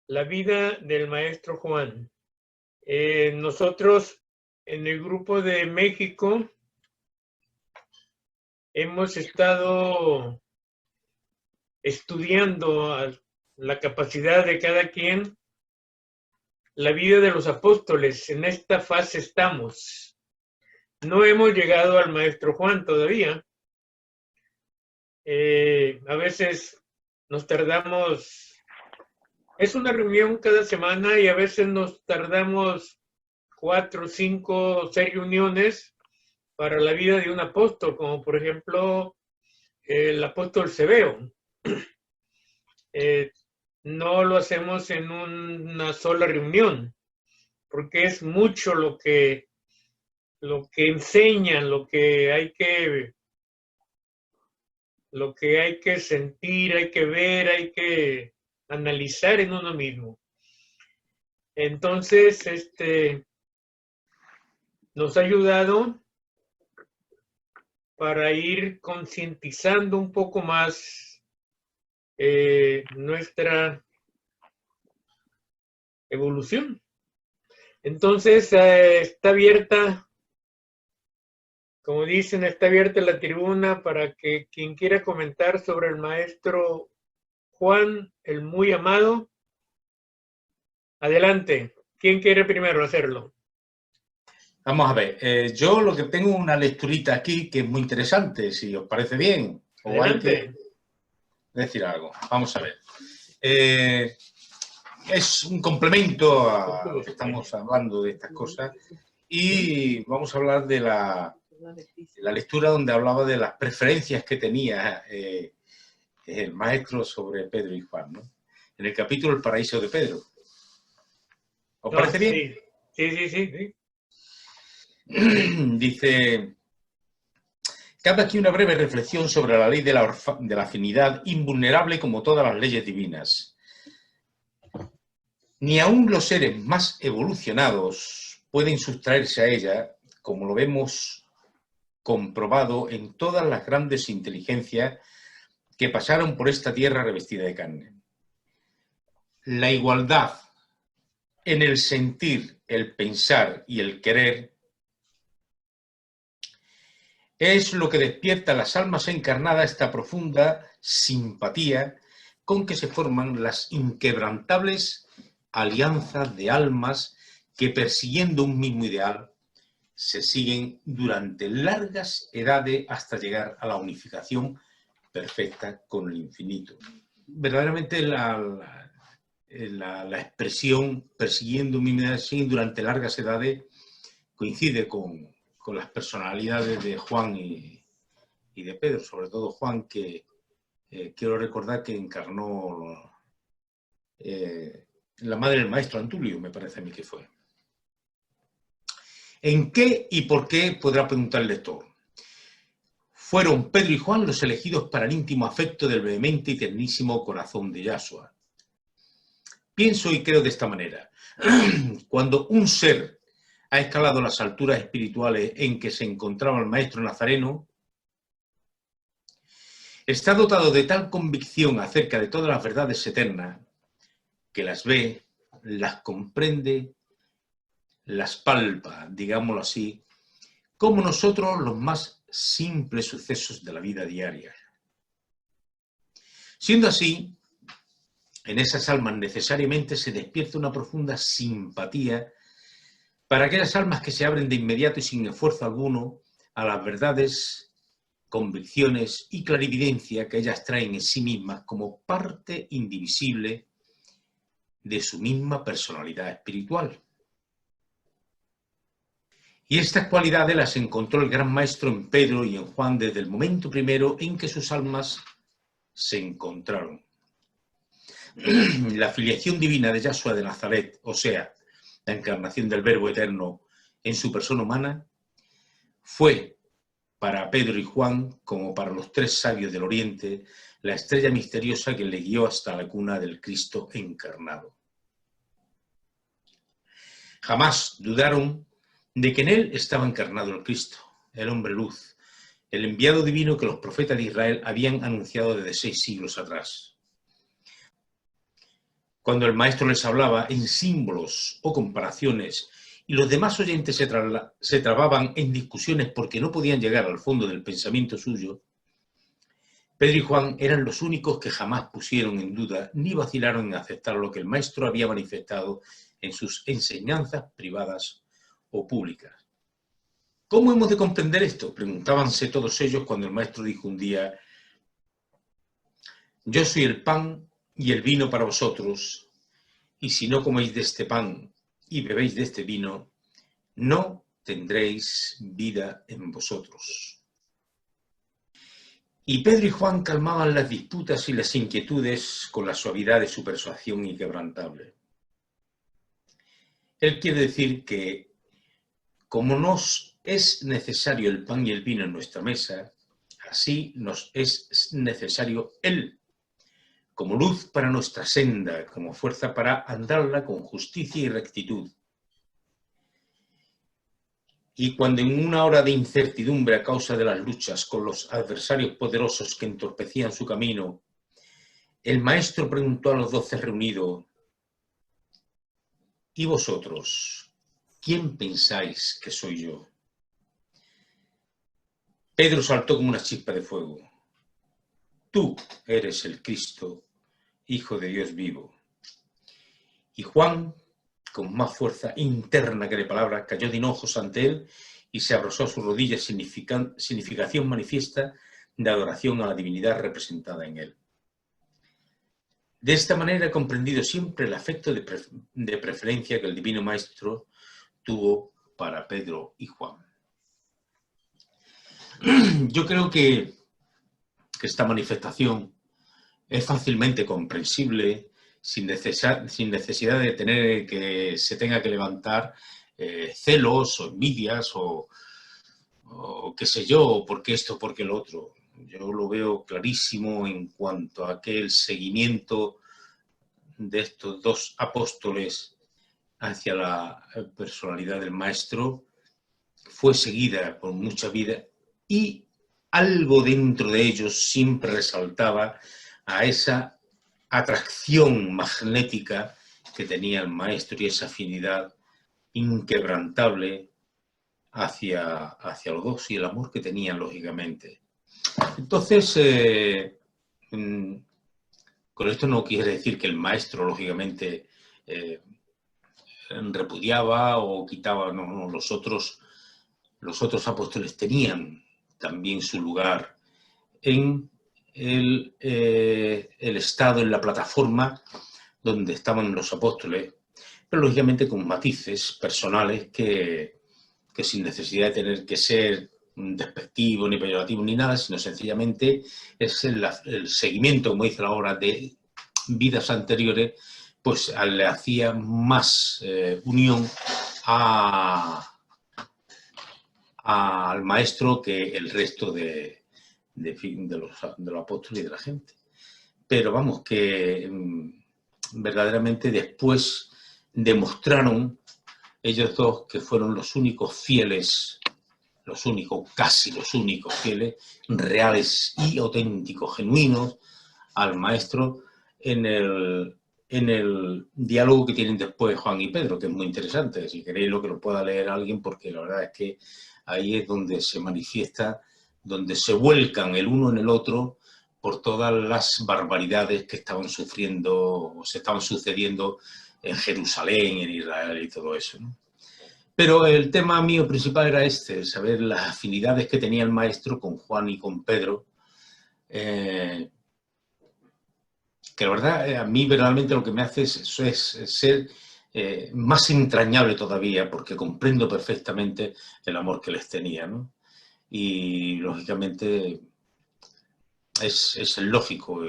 La vida del maestro Juan. Nosotros en el grupo de México hemos estado estudiando la capacidad de cada quien, la vida de los apóstoles. En esta fase estamos. No hemos llegado al maestro Juan todavía. A veces nos tardamos, es una reunión cada semana y a veces nos tardamos 4, 5, 6 reuniones para la vida de un apóstol, como por ejemplo el apóstol Severo. No lo hacemos en una sola reunión, porque es mucho lo que enseñan, lo que hay que sentir, hay que ver, hay que analizar en uno mismo. Entonces, nos ha ayudado para ir concientizando un poco más nuestra evolución. Entonces, está abierta, como dicen, está abierta la tribuna para que quien quiera comentar sobre el maestro Juan, el muy amado, adelante. ¿Quién quiere primero hacerlo? Vamos a ver, yo lo que tengo una lecturita aquí que es muy interesante, si os parece bien. O Adelante. hay que decir algo. Vamos a ver. Es un complemento a lo que estamos hablando de estas cosas y vamos a hablar de la lectura donde hablaba de las preferencias que tenía el maestro sobre Pedro y Juan, ¿no? En el capítulo El paraíso de Pedro. ¿Os parece bien? Sí. Dice, cabe aquí una breve reflexión sobre la ley de la afinidad, invulnerable como todas las leyes divinas. Ni aun los seres más evolucionados pueden sustraerse a ella, como lo vemos comprobado en todas las grandes inteligencias que pasaron por esta tierra revestida de carne. La igualdad en el sentir, el pensar y el querer es lo que despierta a las almas encarnadas esta profunda simpatía con que se forman las inquebrantables alianzas de almas que, persiguiendo un mismo ideal, se siguen durante largas edades hasta llegar a la unificación perfecta con el infinito. Verdaderamente la expresión persiguiendo un mismo ideal, siguen durante largas edades, coincide con las personalidades de Juan y de Pedro, sobre todo Juan, que quiero recordar que encarnó la madre del maestro Antulio, me parece a mí que fue. ¿En qué y por qué? Podrá preguntar el lector. Fueron Pedro y Juan los elegidos para el íntimo afecto del vehemente y ternísimo corazón de Yahshua. Pienso y creo de esta manera. Cuando un ser ha escalado las alturas espirituales en que se encontraba el maestro nazareno, está dotado de tal convicción acerca de todas las verdades eternas que las ve, las comprende, las palpa, digámoslo así, como nosotros los más simples sucesos de la vida diaria. Siendo así, en esas almas necesariamente se despierta una profunda simpatía para aquellas almas que se abren de inmediato y sin esfuerzo alguno a las verdades, convicciones y clarividencia que ellas traen en sí mismas como parte indivisible de su misma personalidad espiritual. Y estas cualidades las encontró el gran maestro en Pedro y en Juan desde el momento primero en que sus almas se encontraron. La filiación divina de Yahshua de Nazaret, o sea, la encarnación del Verbo Eterno en su persona humana, fue para Pedro y Juan, como para los tres sabios del Oriente, la estrella misteriosa que le guió hasta la cuna del Cristo encarnado. Jamás dudaron de que en él estaba encarnado el Cristo, el hombre luz, el enviado divino que los profetas de Israel habían anunciado desde 6 siglos atrás. Cuando el maestro les hablaba en símbolos o comparaciones y los demás oyentes se trababan en discusiones porque no podían llegar al fondo del pensamiento suyo, Pedro y Juan eran los únicos que jamás pusieron en duda ni vacilaron en aceptar lo que el maestro había manifestado en sus enseñanzas privadas o públicas. ¿Cómo hemos de comprender esto?, preguntábanse todos ellos cuando el maestro dijo un día: yo soy el pan y el vino para vosotros, y si no coméis de este pan y bebéis de este vino, no tendréis vida en vosotros. Y Pedro y Juan calmaban las disputas y las inquietudes con la suavidad de su persuasión inquebrantable. Él quiere decir que, como nos es necesario el pan y el vino en nuestra mesa, así nos es necesario Él, como luz para nuestra senda, como fuerza para andarla con justicia y rectitud. Y cuando en una hora de incertidumbre a causa de las luchas con los adversarios poderosos que entorpecían su camino, el maestro preguntó a los 12 reunidos: ¿y vosotros, quién pensáis que soy yo? Pedro saltó como una chispa de fuego. Tú eres el Cristo, Hijo de Dios vivo. Y Juan, con más fuerza interna que de palabras, cayó de hinojos ante él y se abrazó a sus rodillas, significación manifiesta de adoración a la divinidad representada en él. De esta manera he comprendido siempre el afecto de preferencia que el Divino Maestro tuvo para Pedro y Juan. Yo creo que esta manifestación es fácilmente comprensible sin necesidad de tener que se tenga que levantar celos o envidias o qué sé yo, porque esto, porque lo otro. Yo lo veo clarísimo en cuanto a que el seguimiento de estos dos apóstoles hacia la personalidad del maestro fue seguida por mucha vida y algo dentro de ellos siempre resaltaba a esa atracción magnética que tenía el maestro y esa afinidad inquebrantable hacia los dos y el amor que tenían, lógicamente. Entonces, con esto no quiere decir que el maestro, lógicamente, repudiaba o quitaba, no, los otros apóstoles tenían también su lugar en el estado, en la plataforma donde estaban los apóstoles, pero lógicamente con matices personales que sin necesidad de tener que ser despectivo ni peyorativo ni nada, sino sencillamente es el seguimiento, como dice la obra, de vidas anteriores, pues le hacía más unión al maestro que el resto de los apóstoles y de la gente. Pero vamos, que verdaderamente después demostraron ellos dos que fueron los únicos fieles, casi los únicos fieles, reales y auténticos, genuinos al maestro en el diálogo que tienen después Juan y Pedro, que es muy interesante. Si queréis lo que lo pueda leer alguien, porque la verdad es que ahí es donde se manifiesta, donde se vuelcan el uno en el otro por todas las barbaridades que estaban sufriendo o se estaban sucediendo en Jerusalén, en Israel y todo eso, ¿no? Pero el tema mío principal era saber las afinidades que tenía el maestro con Juan y con Pedro, que la verdad a mí verdaderamente lo que me hace es ser más entrañable todavía, porque comprendo perfectamente el amor que les tenía, ¿no? Y lógicamente es lógico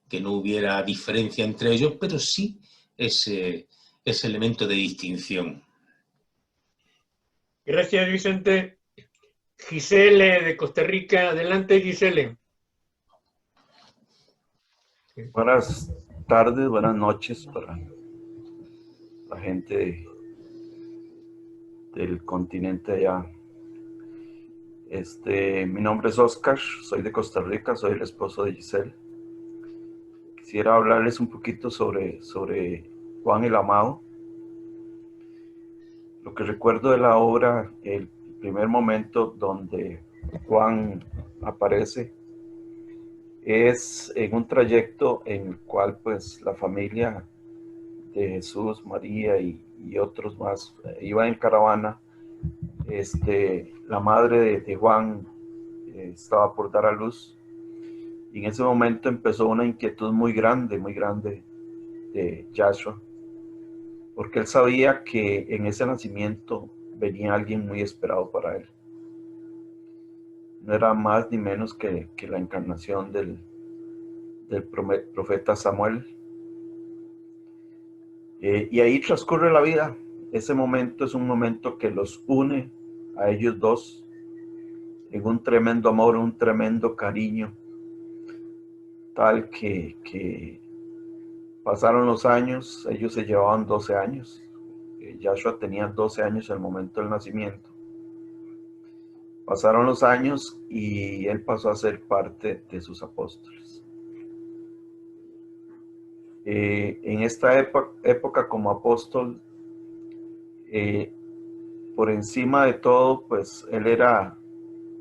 que no hubiera diferencia entre ellos, pero sí ese elemento de distinción. Gracias, Vicente. Gisele de Costa Rica. Adelante, Gisele. Buenas tardes, buenas noches para la gente del continente allá. Mi nombre es Oscar, soy de Costa Rica, soy el esposo de Giselle. quisiera hablarles un poquito sobre Juan el Amado. Lo que recuerdo de la obra, el primer momento donde Juan aparece es en un trayecto en el cual pues la familia de Jesús, María y otros más iban en caravana. La madre de Juan estaba por dar a luz, y en ese momento empezó una inquietud muy grande de Yahshua, porque él sabía que en ese nacimiento venía alguien muy esperado para él. No era más ni menos que la encarnación del profeta Samuel. Y ahí transcurre la vida. Ese momento es un momento que los une a ellos dos en un tremendo amor, un tremendo cariño, tal que pasaron los años. Ellos se llevaban 12 años. Yahshua tenía 12 años en el momento del nacimiento. Pasaron los años y él pasó a ser parte de sus apóstoles. En esta época como apóstol, por encima de todo, pues él era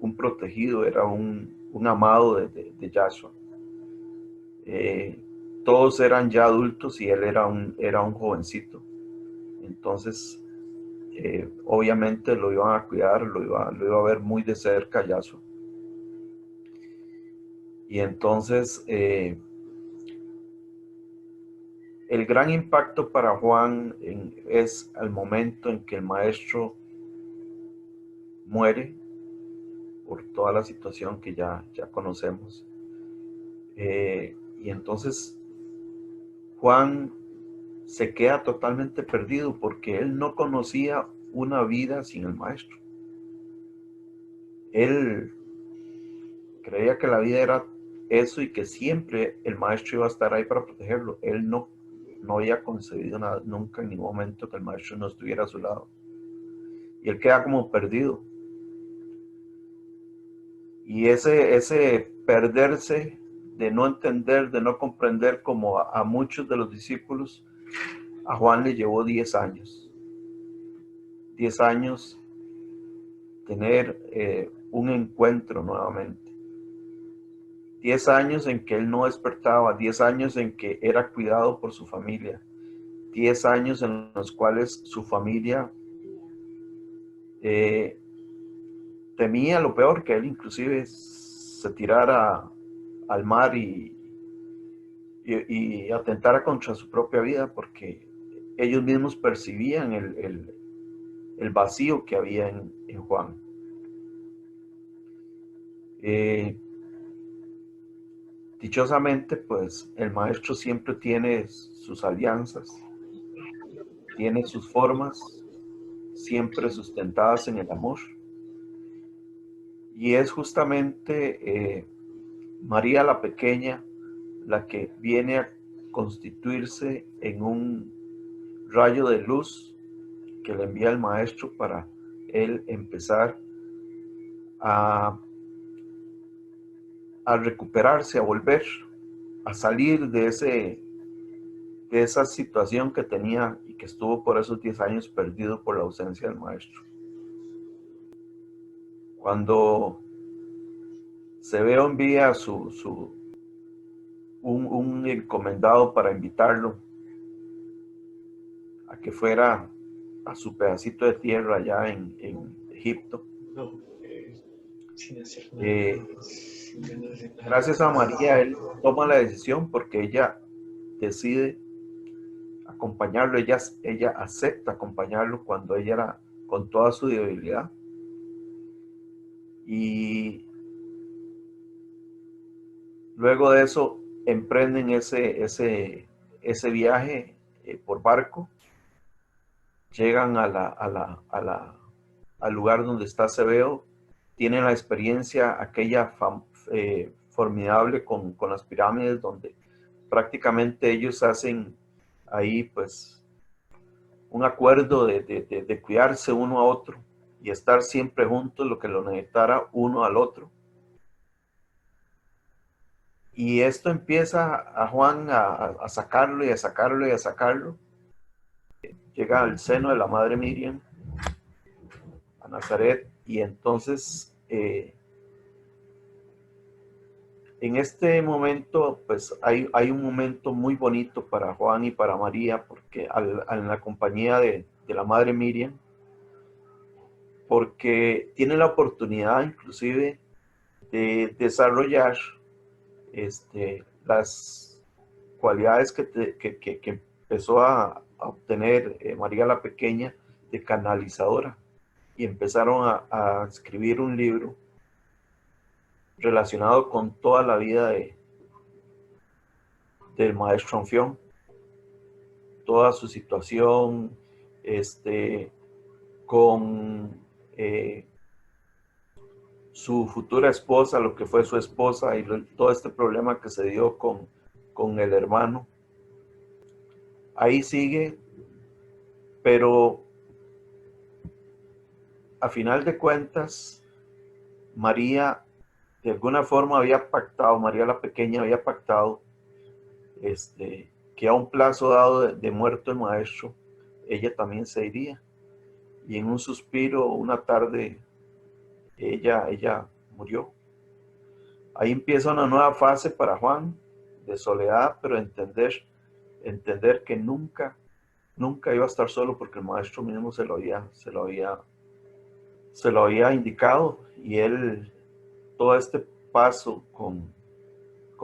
un protegido, era un amado de Yahshua. Todos eran ya adultos y él era un jovencito. Entonces, obviamente lo iban a cuidar, lo iba a ver muy de cerca Yahshua. Y entonces, el gran impacto para Juan es al momento en que el maestro muere por toda la situación que ya conocemos. Y entonces Juan se queda totalmente perdido porque él no conocía una vida sin el maestro. Él creía que la vida era eso y que siempre el maestro iba a estar ahí para protegerlo. Él no había concebido nada, nunca en ningún momento que el maestro no estuviera a su lado. Y él queda como perdido. Y ese perderse, de no entender, de no comprender, como a muchos de los discípulos, a Juan le llevó 10 años. 10 años tener un encuentro nuevamente. 10 años en que él no despertaba, 10 años en que era cuidado por su familia, 10 años en los cuales su familia temía lo peor, que él inclusive se tirara al mar y atentara contra su propia vida, porque ellos mismos percibían el vacío que había en Juan. Dichosamente, pues el maestro siempre tiene sus alianzas, tiene sus formas, siempre sustentadas en el amor. Y es justamente María la pequeña la que viene a constituirse en un rayo de luz que le envía el maestro para él empezar a recuperarse, a volver, a salir de esa situación que tenía y que estuvo por esos 10 años perdido por la ausencia del maestro. Cuando se ve envía un encomendado para invitarlo a que fuera a su pedacito de tierra allá en Egipto. Sin hacer nada. Gracias a María, él toma la decisión porque ella decide acompañarlo, ella acepta acompañarlo cuando ella era con toda su debilidad. Y luego de eso emprenden ese viaje por barco, llegan al lugar donde está Cebeo, tienen la experiencia aquella formidable con las pirámides, donde prácticamente ellos hacen ahí pues un acuerdo de cuidarse uno a otro y estar siempre juntos, lo que lo necesitara uno al otro. Y esto empieza a Juan a sacarlo y a sacarlo y a sacarlo. Llega al seno de la madre Miriam, a Nazaret, y entonces en este momento, pues hay un momento muy bonito para Juan y para María, porque en la compañía de la madre Miriam, porque tiene la oportunidad inclusive de desarrollar las cualidades que empezó a obtener María la Pequeña de canalizadora, y empezaron a escribir un libro relacionado con toda la vida del maestro Anfión, toda su situación, con su futura esposa, lo que fue su esposa, y todo este problema que se dio con el hermano. Ahí sigue, pero a final de cuentas, María de alguna forma había pactado, María la Pequeña había pactado, que a un plazo dado de muerto el maestro, ella también se iría. Y en un suspiro, una tarde, ella murió. Ahí empieza una nueva fase para Juan, de soledad, pero entender que nunca iba a estar solo, porque el maestro mismo se lo había indicado, y él, todo este paso con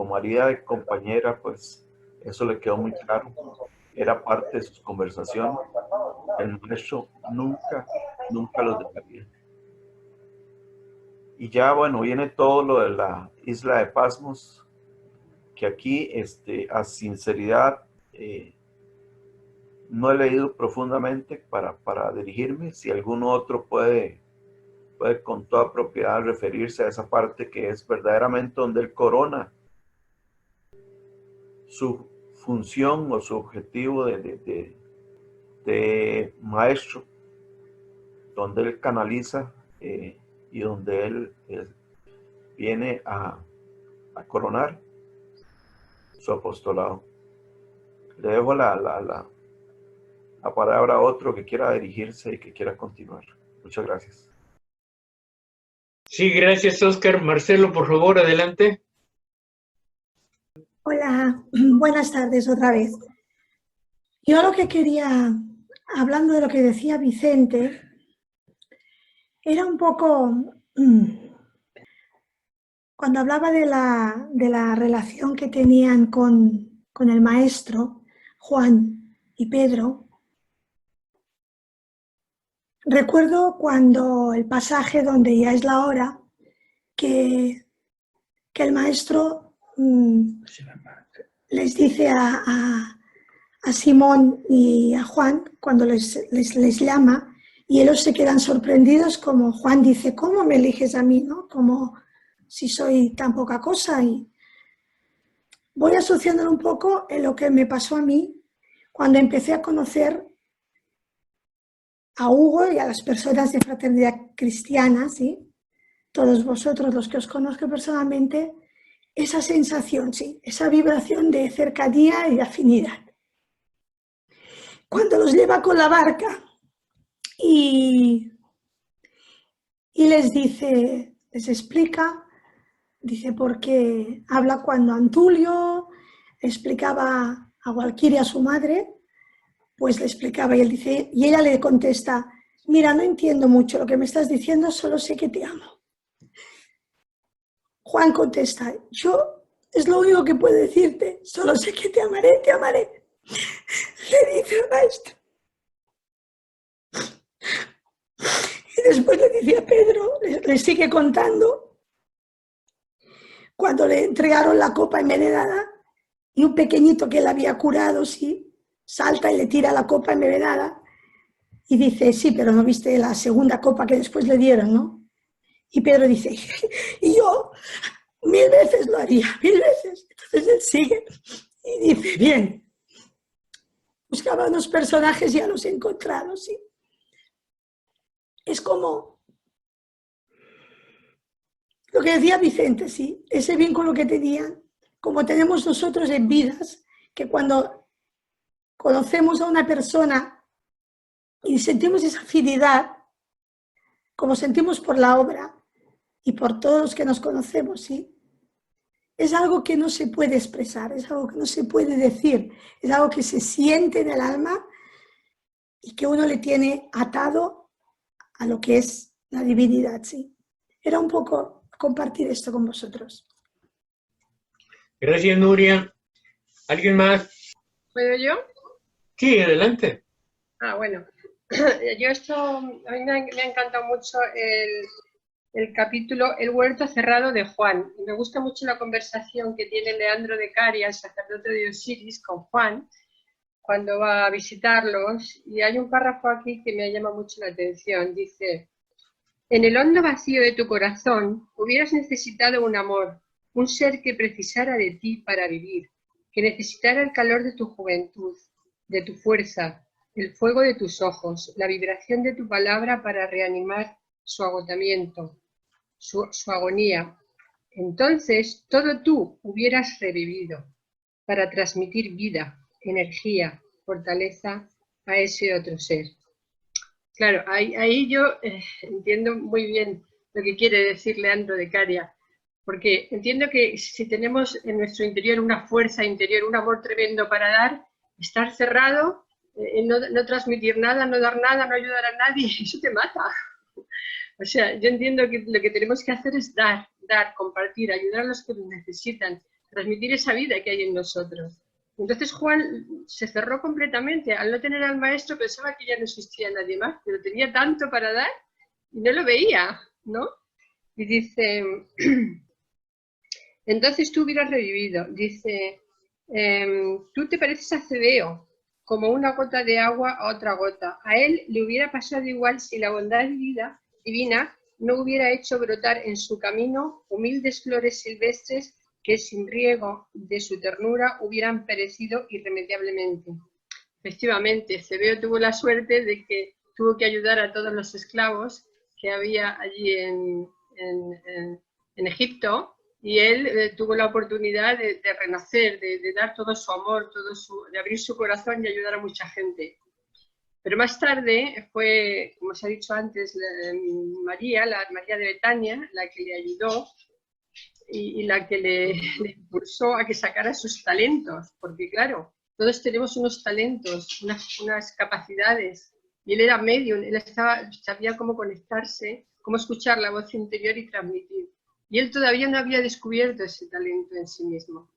María de compañera, pues eso le quedó muy claro, era parte de sus conversaciones. El maestro nunca los dejaría. Y ya, bueno, viene todo lo de la isla de Pasmos, que aquí, a sinceridad, no he leído profundamente para dirigirme. Si alguno otro puede con toda propiedad referirse a esa parte, que es verdaderamente donde él corona su función o su objetivo de maestro, donde él canaliza y donde él viene a coronar su apostolado. Le dejo la palabra a otro que quiera dirigirse y que quiera continuar. Muchas gracias. Sí, gracias, Oscar. Marcelo, por favor, adelante. Hola, buenas tardes otra vez. Yo lo que quería, hablando de lo que decía Vicente, era un poco, cuando hablaba de la relación que tenían con el maestro, Juan y Pedro, recuerdo cuando el pasaje donde ya es la hora, que el maestro les dice a Simón y a Juan, cuando les llama, y ellos se quedan sorprendidos, como Juan dice, ¿cómo me eliges a mí? ¿No? Como si soy tan poca cosa. Y voy asociándolo un poco en lo que me pasó a mí cuando empecé a conocer a Hugo y a las personas de Fraternidad Cristiana, ¿sí? Todos vosotros, los que os conozco personalmente, esa sensación, sí, esa vibración de cercanía y de afinidad. Cuando los lleva con la barca y les dice, les explica, dice, porque habla cuando Antulio explicaba a Walquiria, su madre, pues le explicaba, y él dice, y ella le contesta, mira, no entiendo mucho lo que me estás diciendo, solo sé que te amo. Juan contesta, yo es lo único que puedo decirte, solo sé que te amaré, te amaré. Le dice el maestro. Y después le dice a Pedro, le sigue contando, cuando le entregaron la copa envenenada, y un pequeñito que él había curado, sí, salta y le tira la copa envenenada, y dice, sí, pero no viste la segunda copa que después le dieron, ¿no? Y Pedro dice, y yo 1000 veces lo haría, 1000 veces. Entonces él sigue y dice, bien, buscaba unos personajes y ya los he encontrado, sí. Es como lo que decía Vicente, sí, ese vínculo que tenían como tenemos nosotros en vidas, que cuando conocemos a una persona y sentimos esa afinidad, como sentimos por la obra y por todos los que nos conocemos, ¿sí? Es algo que no se puede expresar, es algo que no se puede decir, es algo que se siente en el alma y que uno le tiene atado a lo que es la divinidad, ¿sí? Era un poco compartir esto con vosotros. Gracias, Nuria. ¿Alguien más? ¿Puedo yo? Sí, adelante. Bueno. Yo a mí me ha encantado mucho el capítulo El huerto cerrado de Juan. Me gusta mucho la conversación que tiene Leandro de Caria, el sacerdote de Osiris, con Juan, cuando va a visitarlos. Y hay un párrafo aquí que me llama mucho la atención. Dice, en el hondo vacío de tu corazón hubieras necesitado un amor, un ser que precisara de ti para vivir, que necesitara el calor de tu juventud, de tu fuerza, el fuego de tus ojos, la vibración de tu palabra para reanimar su agotamiento, su agonía. Entonces, todo tú hubieras revivido para transmitir vida, energía, fortaleza a ese otro ser. Claro, ahí yo entiendo muy bien lo que quiere decir Leandro de Caria, porque entiendo que si tenemos en nuestro interior una fuerza interior, un amor tremendo para dar, estar cerrado, no transmitir nada, no dar nada, no ayudar a nadie, eso te mata. O sea, yo entiendo que lo que tenemos que hacer es dar, compartir, ayudar a los que lo necesitan, transmitir esa vida que hay en nosotros. Entonces Juan se cerró completamente. Al no tener al maestro pensaba que ya no existía nadie más, pero tenía tanto para dar y no lo veía, ¿no? Y dice, entonces tú hubieras revivido. Dice, tú te pareces a Cebeo, como una gota de agua a otra gota. A él le hubiera pasado igual si la bondad divina no hubiera hecho brotar en su camino humildes flores silvestres que sin riego de su ternura hubieran perecido irremediablemente. Efectivamente, Cebeo tuvo la suerte de que tuvo que ayudar a todos los esclavos que había allí en Egipto, y él tuvo la oportunidad de renacer, de dar todo su amor, de abrir su corazón y ayudar a mucha gente. Pero más tarde fue, como se ha dicho antes, María, la María de Betania, la que le ayudó y la que le impulsó a que sacara sus talentos, porque claro, todos tenemos unos talentos, unas capacidades, y él era medium, él sabía cómo conectarse, cómo escuchar la voz interior y transmitir. Y él todavía no había descubierto ese talento en sí mismo.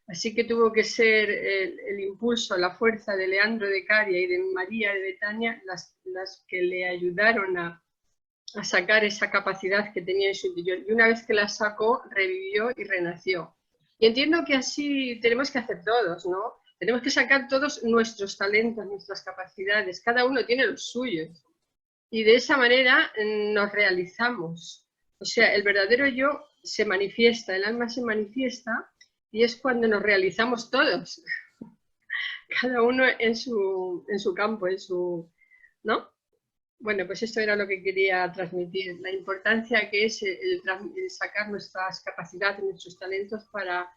Así que tuvo que ser el impulso, la fuerza de Leandro de Caria y de María de Betania las que le ayudaron a sacar esa capacidad que tenía en su interior. Y una vez que la sacó, revivió y renació. Y entiendo que así tenemos que hacer todos, ¿no? Tenemos que sacar todos nuestros talentos, nuestras capacidades. Cada uno tiene los suyos. Y de esa manera nos realizamos. O sea, el verdadero yo se manifiesta, el alma se manifiesta, y es cuando nos realizamos todos. Cada uno en su campo, ¿no? Bueno, pues esto era lo que quería transmitir, la importancia que es el sacar nuestras capacidades, nuestros talentos para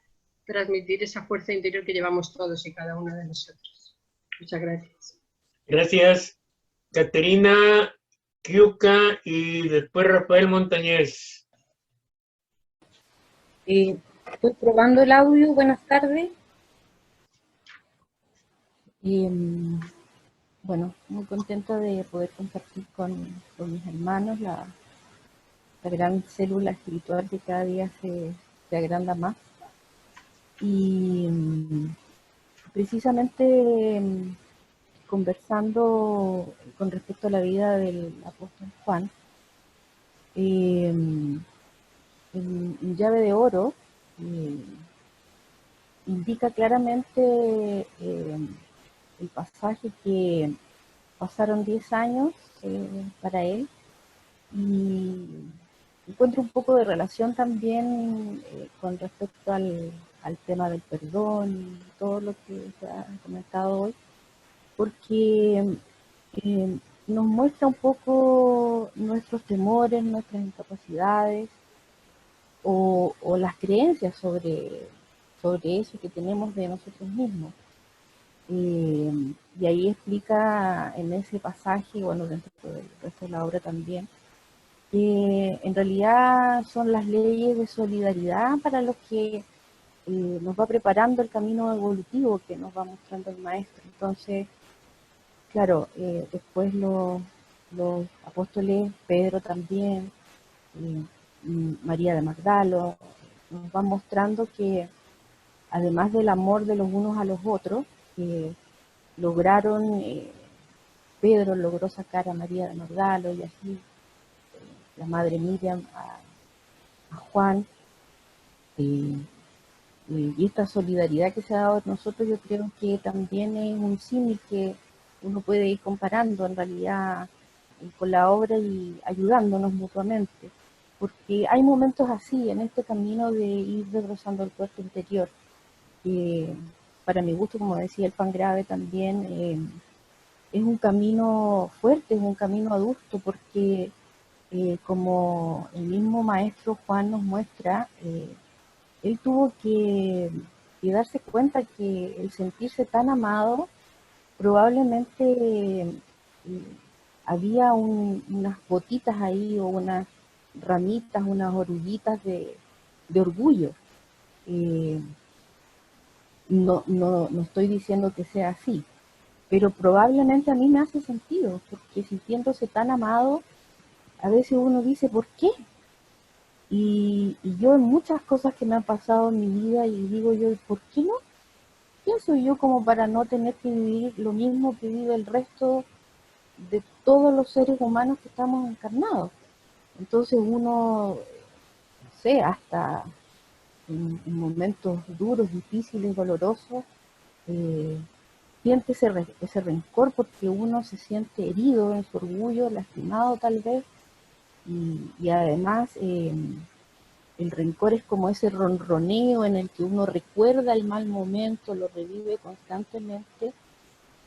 transmitir esa fuerza interior que llevamos todos y cada uno de nosotros. Muchas gracias. Gracias, Caterina Kiuka y después Rafael Montañez. Estoy probando el audio, buenas tardes. Bueno, muy contenta de poder compartir con mis hermanos la gran célula espiritual que cada día se agranda más. Y precisamente conversando con respecto a la vida del apóstol Juan, en Llave de Oro indica claramente el pasaje que pasaron 10 años para él, y encuentro un poco de relación también con respecto al tema del perdón y todo lo que se ha comentado hoy, porque nos muestra un poco nuestros temores, nuestras incapacidades o las creencias sobre sobre eso que tenemos de nosotros mismos. Y ahí explica en ese pasaje, bueno, dentro del resto de la obra también, que en realidad son las leyes de solidaridad para los que nos va preparando el camino evolutivo que nos va mostrando el maestro. Entonces, claro, después los apóstoles, Pedro también, María de Magdalo, nos van mostrando que además del amor de los unos a los otros, lograron, Pedro logró sacar a María de Magdalo y así la madre Miriam a Juan, y esta solidaridad que se ha dado a nosotros, yo creo que también es un símil que uno puede ir comparando en realidad con la obra y ayudándonos mutuamente, porque hay momentos así en este camino de ir desbrozando el puerto interior, que para mi gusto, como decía el Pan Grave también, es un camino fuerte, es un camino adulto, porque como el mismo maestro Juan nos muestra, él tuvo que darse cuenta que el sentirse tan amado, probablemente había unas gotitas ahí o unas ramitas, unas oruguitas de orgullo. No estoy diciendo que sea así, pero probablemente a mí me hace sentido, porque sintiéndose tan amado, a veces uno dice, ¿por qué? Y yo en muchas cosas que me han pasado en mi vida, y digo yo, ¿por qué no? ¿Quién soy yo como para no tener que vivir lo mismo que vive el resto de todos los seres humanos que estamos encarnados? Entonces uno, no sé, hasta en momentos duros, difíciles, dolorosos, siente ese rencor porque uno se siente herido en su orgullo, lastimado tal vez, y además el rencor es como ese ronroneo en el que uno recuerda el mal momento, lo revive constantemente,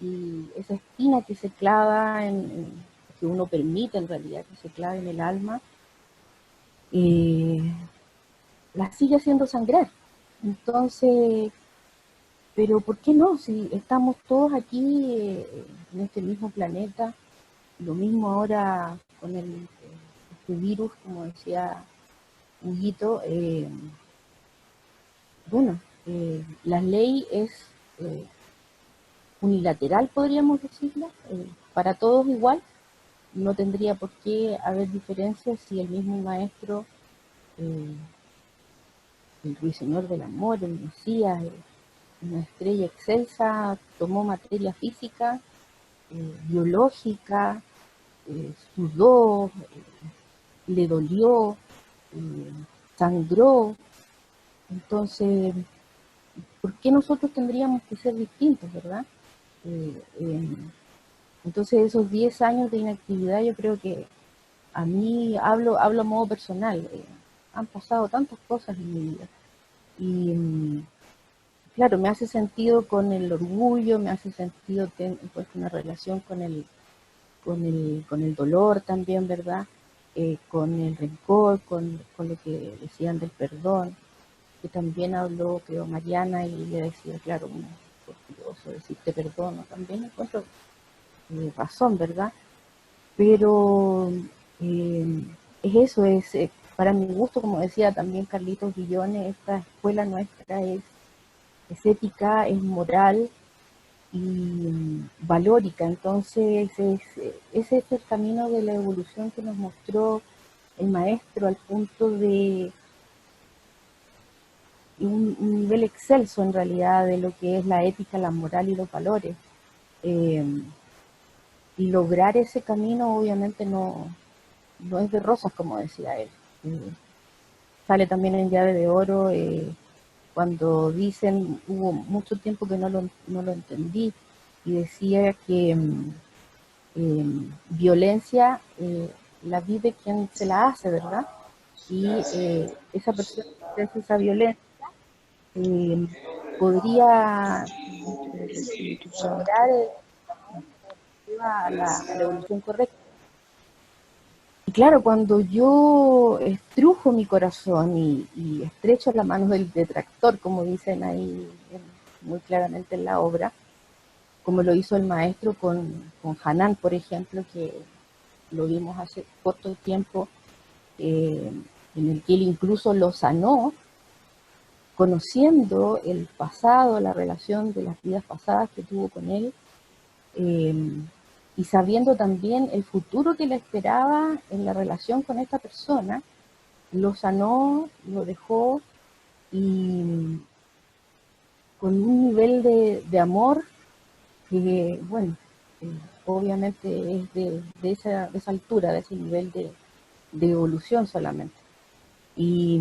y esa espina que se clava, que uno permite en realidad que se clave en el alma, la sigue haciendo sangrar. Entonces, pero ¿por qué no? Si estamos todos aquí en este mismo planeta, lo mismo ahora con este virus, como decía Huguito, bueno, la ley es unilateral, podríamos decirla, para todos igual. No tendría por qué haber diferencias si el mismo maestro, el ruiseñor del amor, el Mesías, una estrella excelsa, tomó materia física, biológica, sudó, le dolió, sangró. Entonces, ¿por qué nosotros tendríamos que ser distintos, verdad? Entonces, esos 10 años de inactividad, yo creo que a mí, hablo a modo personal, han pasado tantas cosas en mi vida. Y claro, me hace sentido con el orgullo, me hace sentido pues, una relación con el dolor también, ¿verdad? Con el rencor, con lo que decían del perdón, que también habló, creo, Mariana, y le decía, claro, orgulloso decirte perdono, también encuentro razón, ¿verdad? Pero es eso, para mi gusto, como decía también Carlitos Guillones, esta escuela nuestra es ética, es moral y valórica. Entonces ese es el camino de la evolución que nos mostró el maestro, al punto de un nivel excelso en realidad de lo que es la ética, la moral y los valores. Y lograr ese camino obviamente no es de rosas, como decía él. Sale también en Llave de Oro, cuando dicen, hubo mucho tiempo que no lo entendí, y decía que violencia la vive quien se la hace, ¿verdad? Y esa persona que hace esa violencia podría lograr a la evolución correcta. Y claro, cuando yo estrujo mi corazón y estrecho la mano del detractor, como dicen ahí muy claramente en la obra, como lo hizo el maestro con Hanan, por ejemplo, que lo vimos hace corto tiempo, en el que él incluso lo sanó, conociendo el pasado, la relación de las vidas pasadas que tuvo con él, y sabiendo también el futuro que le esperaba en la relación con esta persona, lo sanó, lo dejó, y con un nivel de amor que, bueno, obviamente es de esa altura, de ese nivel de evolución solamente. Y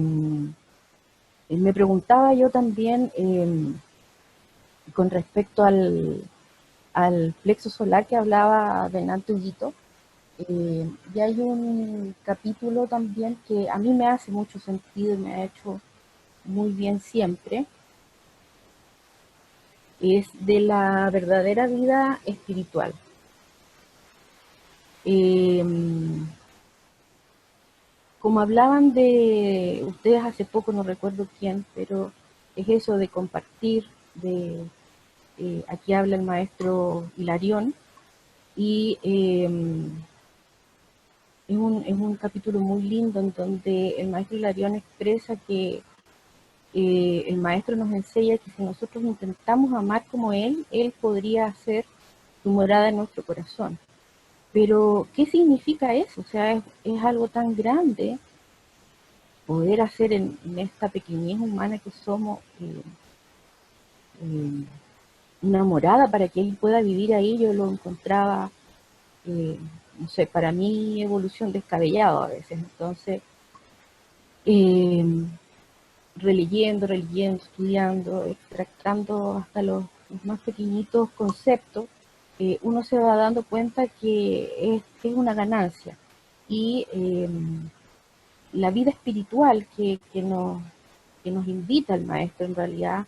me preguntaba yo también con respecto al plexo solar que hablaba Venancio Huguito, y hay un capítulo también que a mí me hace mucho sentido y me ha hecho muy bien siempre, es de la verdadera vida espiritual. Como hablaban de ustedes hace poco, no recuerdo quién, pero es eso de compartir, aquí habla el maestro Hilarión, y es un capítulo muy lindo en donde el maestro Hilarión expresa que el maestro nos enseña que si nosotros intentamos amar como él podría hacer su morada en nuestro corazón. Pero, ¿qué significa eso? O sea, es algo tan grande poder hacer en esta pequeñez humana que somos una morada para que él pueda vivir ahí. Yo lo encontraba, no sé, para mí evolución descabellado a veces. Entonces, releyendo, estudiando, extractando hasta los más pequeñitos conceptos, uno se va dando cuenta que es una ganancia. Y la vida espiritual que nos invita el maestro en realidad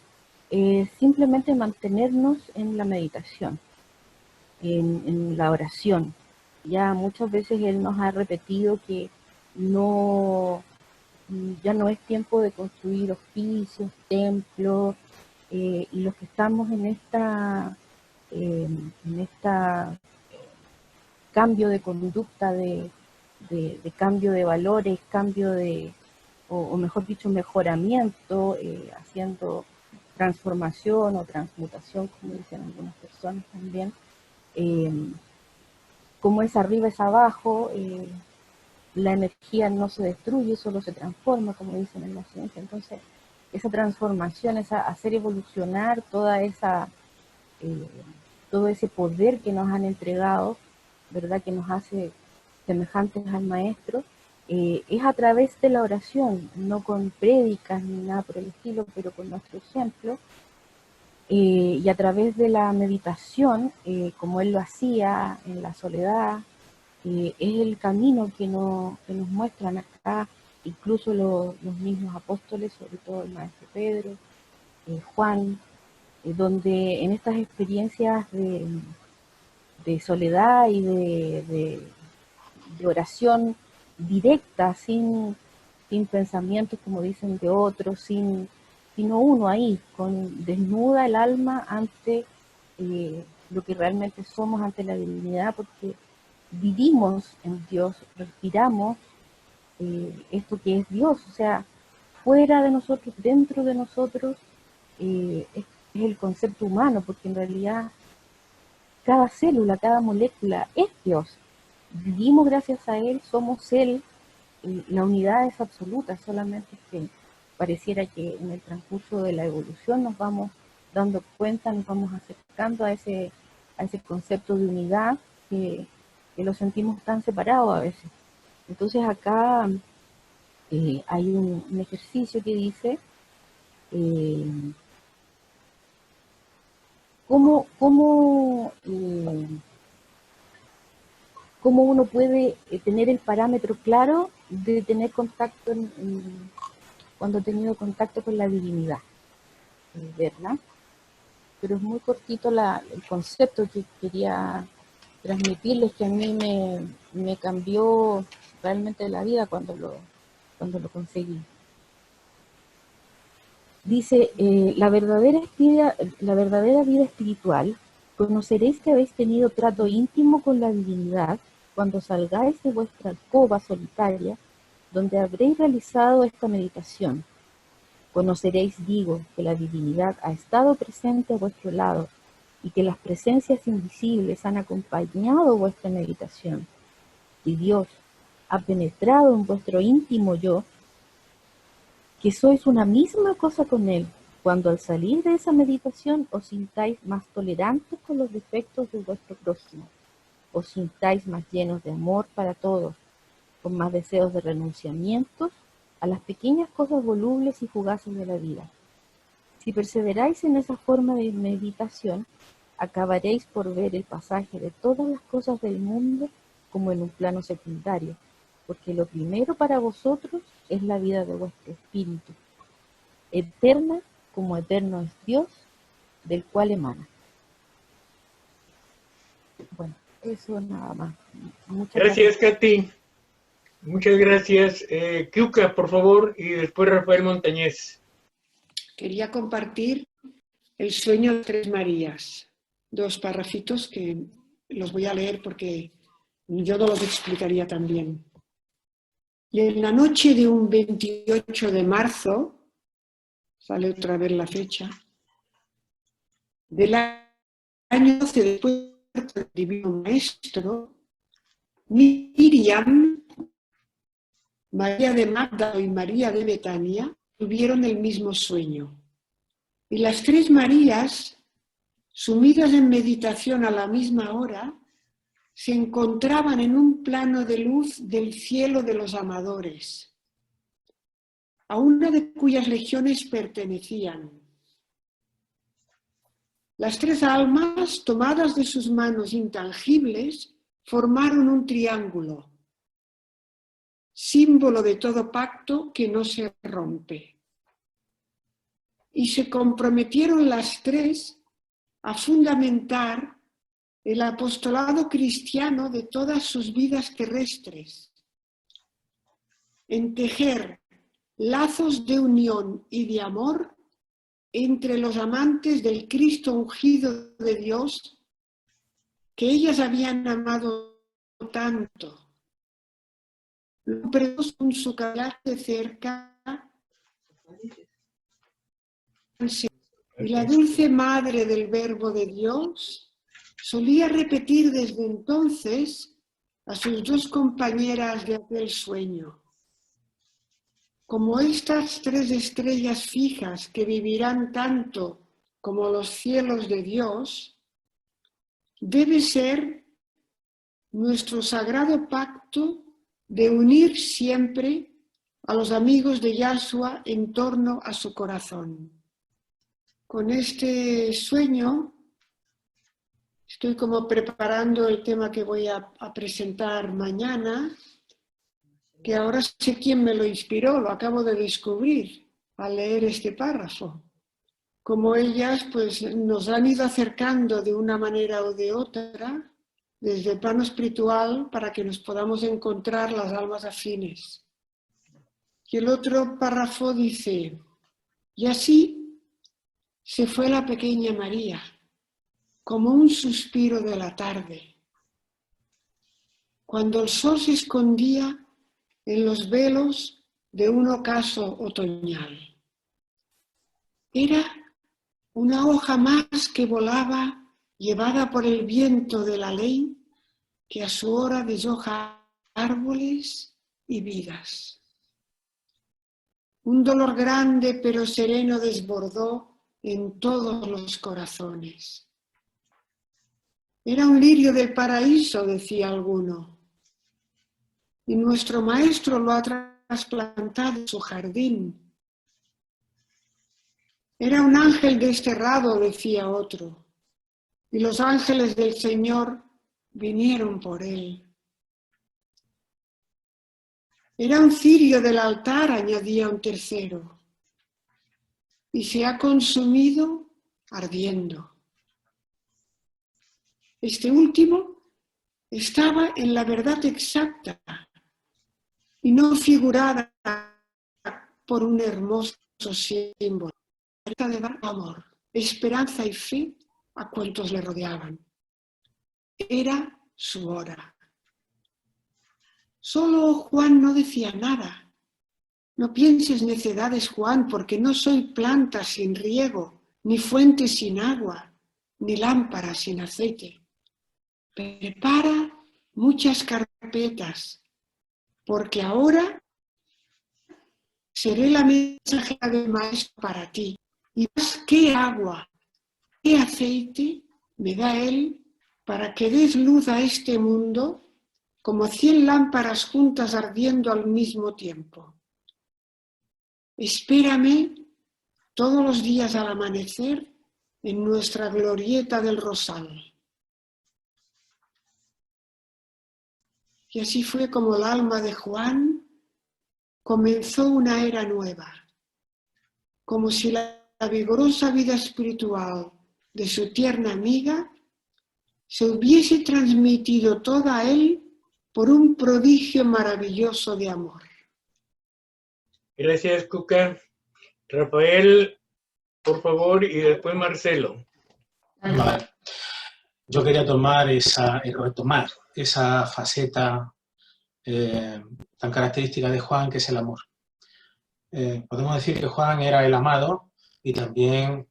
es simplemente mantenernos en la meditación, en la oración. Ya muchas veces él nos ha repetido que ya no es tiempo de construir oficios, templos, y los que estamos en esta cambio de conducta, de cambio de valores, o mejor dicho, mejoramiento, haciendo transformación o transmutación, como dicen algunas personas también, como es arriba es abajo, la energía no se destruye, solo se transforma, como dicen en la ciencia. Entonces, esa transformación, hacer evolucionar todo ese poder que nos han entregado, ¿verdad? Que nos hace semejantes al maestro, es a través de la oración, no con prédicas ni nada por el estilo, pero con nuestro ejemplo, y a través de la meditación, como él lo hacía en la soledad, es el camino que nos muestran acá, incluso los mismos apóstoles, sobre todo el maestro Pedro, Juan, donde en estas experiencias de soledad y de oración directa, sin pensamientos, como dicen, de otros, sino uno ahí, desnuda el alma ante lo que realmente somos, ante la divinidad, porque vivimos en Dios, respiramos esto que es Dios, o sea, fuera de nosotros, dentro de nosotros, es el concepto humano, porque en realidad cada célula, cada molécula es Dios. Vivimos gracias a Él, somos Él, la unidad es absoluta, solamente que pareciera que en el transcurso de la evolución nos vamos dando cuenta, nos vamos acercando a ese concepto de unidad que lo sentimos tan separado a veces. Entonces acá hay un ejercicio que dice cómo uno puede tener el parámetro claro de tener contacto cuando ha tenido contacto con la divinidad, ¿verdad? Pero es muy cortito el concepto que quería transmitirles que a mí me cambió realmente la vida cuando lo conseguí. Dice, la verdadera vida espiritual, conoceréis que habéis tenido trato íntimo con la divinidad cuando salgáis de vuestra alcoba solitaria, donde habréis realizado esta meditación. Conoceréis, digo, que la divinidad ha estado presente a vuestro lado y que las presencias invisibles han acompañado vuestra meditación. Y Dios ha penetrado en vuestro íntimo yo, que sois una misma cosa con Él, cuando al salir de esa meditación os sintáis más tolerantes con los defectos de vuestro prójimo, os sintáis más llenos de amor para todos, con más deseos de renunciamientos a las pequeñas cosas volubles y fugaces de la vida. Si perseveráis en esa forma de meditación, acabaréis por ver el pasaje de todas las cosas del mundo como en un plano secundario, porque lo primero para vosotros es la vida de vuestro espíritu, eterna como eterno es Dios, del cual emana. Bueno, eso nada más. Muchas gracias, Katy. Muchas gracias. Kiuka, por favor, y después Rafael Montañez. Quería compartir el sueño de Tres Marías. Dos parrafitos que los voy a leer porque yo no los explicaría tan bien. Y en la noche de un 28 de marzo, sale otra vez la fecha, del año 12 después del Divino Maestro, Miriam, María de Magdala y María de Betania tuvieron el mismo sueño. Y las Tres Marías, sumidas en meditación a la misma hora, se encontraban en un plano de luz del cielo de los amadores, a una de cuyas legiones pertenecían. Las tres almas, tomadas de sus manos intangibles, formaron un triángulo, símbolo de todo pacto que no se rompe. Y se comprometieron las tres a fundamentar el apostolado cristiano de todas sus vidas terrestres, en tejer lazos de unión y de amor entre los amantes del Cristo ungido de Dios, que ellas habían amado tanto. Pero con su carácter cerca, y la dulce madre del Verbo de Dios solía repetir desde entonces a sus dos compañeras de aquel sueño: como estas tres estrellas fijas que vivirán tanto como los cielos de Dios, debe ser nuestro sagrado pacto de unir siempre a los amigos de Yahshua en torno a su corazón. Con este sueño estoy como preparando el tema que voy a presentar mañana, que ahora sé quién me lo inspiró, lo acabo de descubrir al leer este párrafo. Como ellas pues nos han ido acercando de una manera o de otra desde el plano espiritual para que nos podamos encontrar las almas afines. Y el otro párrafo dice: y así se fue la pequeña María, como un suspiro de la tarde, cuando el sol se escondía en los velos de un ocaso otoñal. Era una hoja más que volaba, llevada por el viento de la ley, que a su hora deshoja árboles y vidas. Un dolor grande pero sereno desbordó en todos los corazones. Era un lirio del paraíso, decía alguno, y nuestro maestro lo ha trasplantado en su jardín. Era un ángel desterrado, decía otro, y los ángeles del Señor vinieron por él. Era un cirio del altar, añadía un tercero, y se ha consumido ardiendo. Este último estaba en la verdad exacta y no figurada por un hermoso símbolo. De dar amor, esperanza y fe a cuantos le rodeaban. Era su hora. Solo Juan no decía nada. No pienses necedades, Juan, porque no soy planta sin riego, ni fuente sin agua, ni lámpara sin aceite. Prepara muchas carpetas, porque ahora seré la mensajera del Maestro para ti. Y verás qué agua, qué aceite me da Él para que des luz a este mundo como 100 lámparas juntas ardiendo al mismo tiempo. Espérame todos los días al amanecer en nuestra glorieta del Rosal. Y así fue como el alma de Juan comenzó una era nueva, como si la vigorosa vida espiritual de su tierna amiga se hubiese transmitido toda a él por un prodigio maravilloso de amor. Gracias, Cuca. Rafael, por favor, y después Marcelo. Vale. Yo quería retomar esa faceta tan característica de Juan, que es el amor. Podemos decir que Juan era el amado y también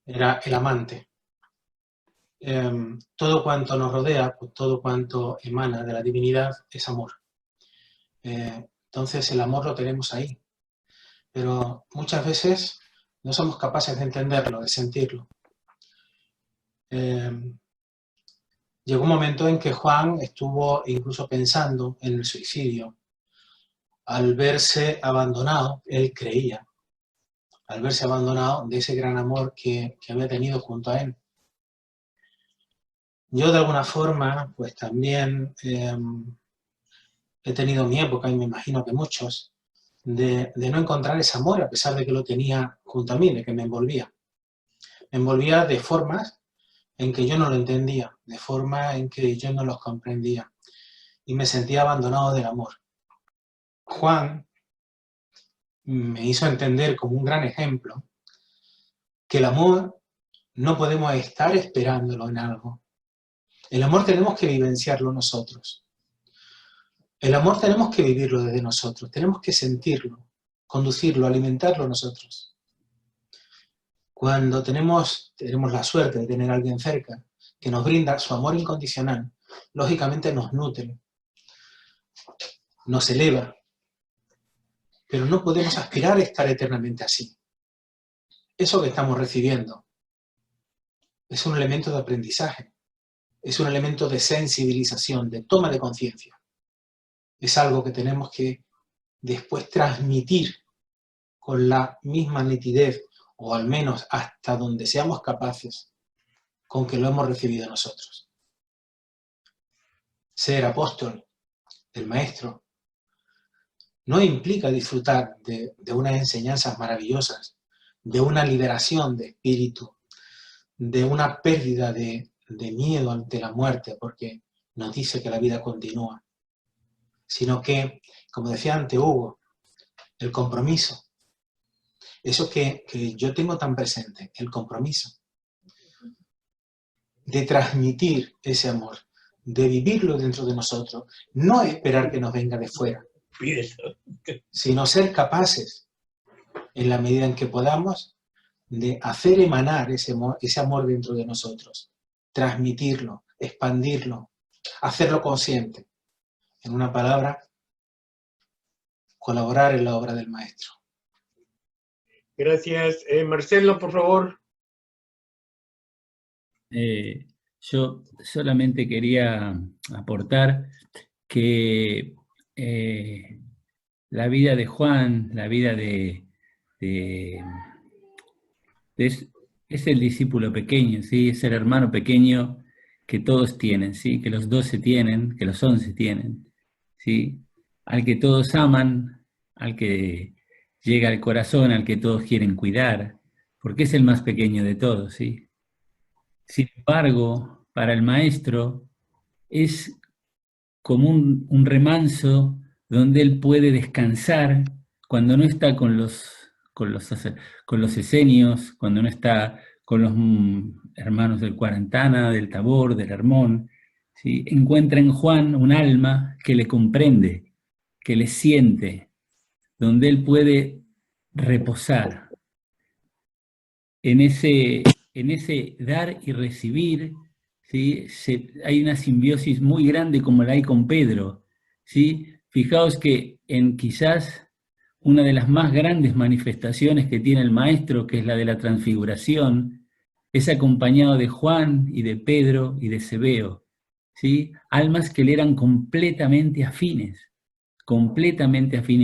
era el amante. Todo cuanto nos rodea, pues todo cuanto emana de la divinidad es amor. Entonces el amor lo tenemos ahí, pero muchas veces no somos capaces de entenderlo, de sentirlo. Llegó un momento en que Juan estuvo incluso pensando en el suicidio. Al verse abandonado, él creía, al verse abandonado de ese gran amor que había tenido junto a él. Yo de alguna forma, pues también he tenido mi época, y me imagino que muchos, de no encontrar ese amor a pesar de que lo tenía junto a mí, de que me envolvía. Me envolvía de formas en que yo no lo entendía, de forma en que yo no los comprendía, y me sentía abandonado del amor. Juan me hizo entender como un gran ejemplo que el amor no podemos estar esperándolo en algo. El amor tenemos que vivenciarlo nosotros. El amor tenemos que vivirlo desde nosotros, tenemos que sentirlo, conducirlo, alimentarlo nosotros. Cuando tenemos la suerte de tener a alguien cerca que nos brinda su amor incondicional, lógicamente nos nutre, nos eleva, pero no podemos aspirar a estar eternamente así. Eso que estamos recibiendo es un elemento de aprendizaje, es un elemento de sensibilización, de toma de conciencia. Es algo que tenemos que después transmitir con la misma nitidez, o al menos hasta donde seamos capaces, con que lo hemos recibido nosotros. Ser apóstol del Maestro no implica disfrutar de unas enseñanzas maravillosas, de una liberación de espíritu, de una pérdida de miedo ante la muerte, porque nos dice que la vida continúa, sino que, como decía antes Hugo, el compromiso, eso que yo tengo tan presente, el compromiso de transmitir ese amor, de vivirlo dentro de nosotros, no esperar que nos venga de fuera, sino ser capaces, en la medida en que podamos, de hacer emanar ese amor dentro de nosotros, transmitirlo, expandirlo, hacerlo consciente. En una palabra, colaborar en la obra del Maestro. Gracias. Marcelo, por favor. Yo solamente quería aportar que la vida de Juan, la vida es el discípulo pequeño, ¿sí? Es el hermano pequeño que todos tienen, ¿sí? Que los 12 tienen, que los 11 tienen, ¿sí? Al que todos aman, al que llega al corazón, al que todos quieren cuidar, porque es el más pequeño de todos, ¿sí? Sin embargo, para el Maestro es como un remanso donde él puede descansar cuando no está con los esenios, cuando no está con los hermanos del Cuarantana, del Tabor, del Hermón, ¿sí? Encuentra en Juan un alma que le comprende, que le siente, donde él puede reposar. En ese dar y recibir, ¿sí? Hay una simbiosis muy grande como la hay con Pedro, ¿sí? Fijaos que en quizás una de las más grandes manifestaciones que tiene el Maestro, que es la de la transfiguración, es acompañado de Juan y de Pedro y de Zebeo, ¿sí? Almas que le eran completamente afines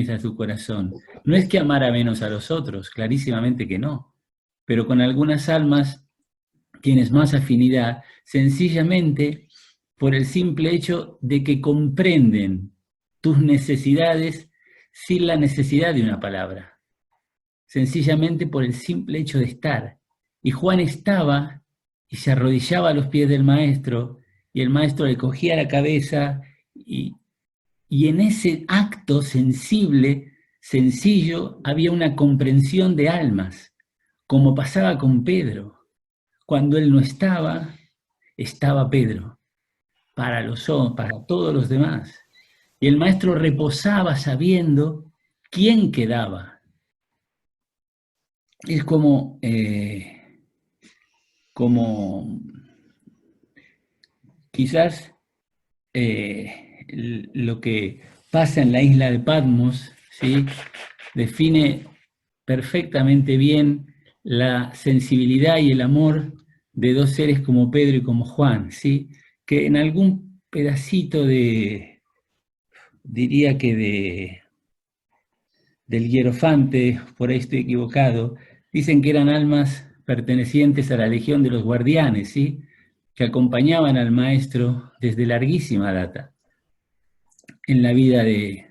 a su corazón. No es que amara menos a los otros, clarísimamente que no, pero con algunas almas tienes más afinidad, sencillamente por el simple hecho de que comprenden tus necesidades sin la necesidad de una palabra, sencillamente por el simple hecho de estar. Y Juan estaba y se arrodillaba a los pies del Maestro, y el Maestro le cogía la cabeza, y en ese acto sensible, sencillo, había una comprensión de almas, como pasaba con Pedro. Cuando él no estaba, estaba Pedro, para todos los demás. Y el Maestro reposaba sabiendo quién quedaba. Es como quizás lo que pasa en la isla de Patmos, ¿sí? Define perfectamente bien la sensibilidad y el amor de dos seres como Pedro y como Juan, ¿sí? Que en algún pedacito diría que del Hierofante, por ahí estoy equivocado, dicen que eran almas pertenecientes a la Legión de los Guardianes, ¿sí? Que acompañaban al Maestro desde larguísima data, en la vida de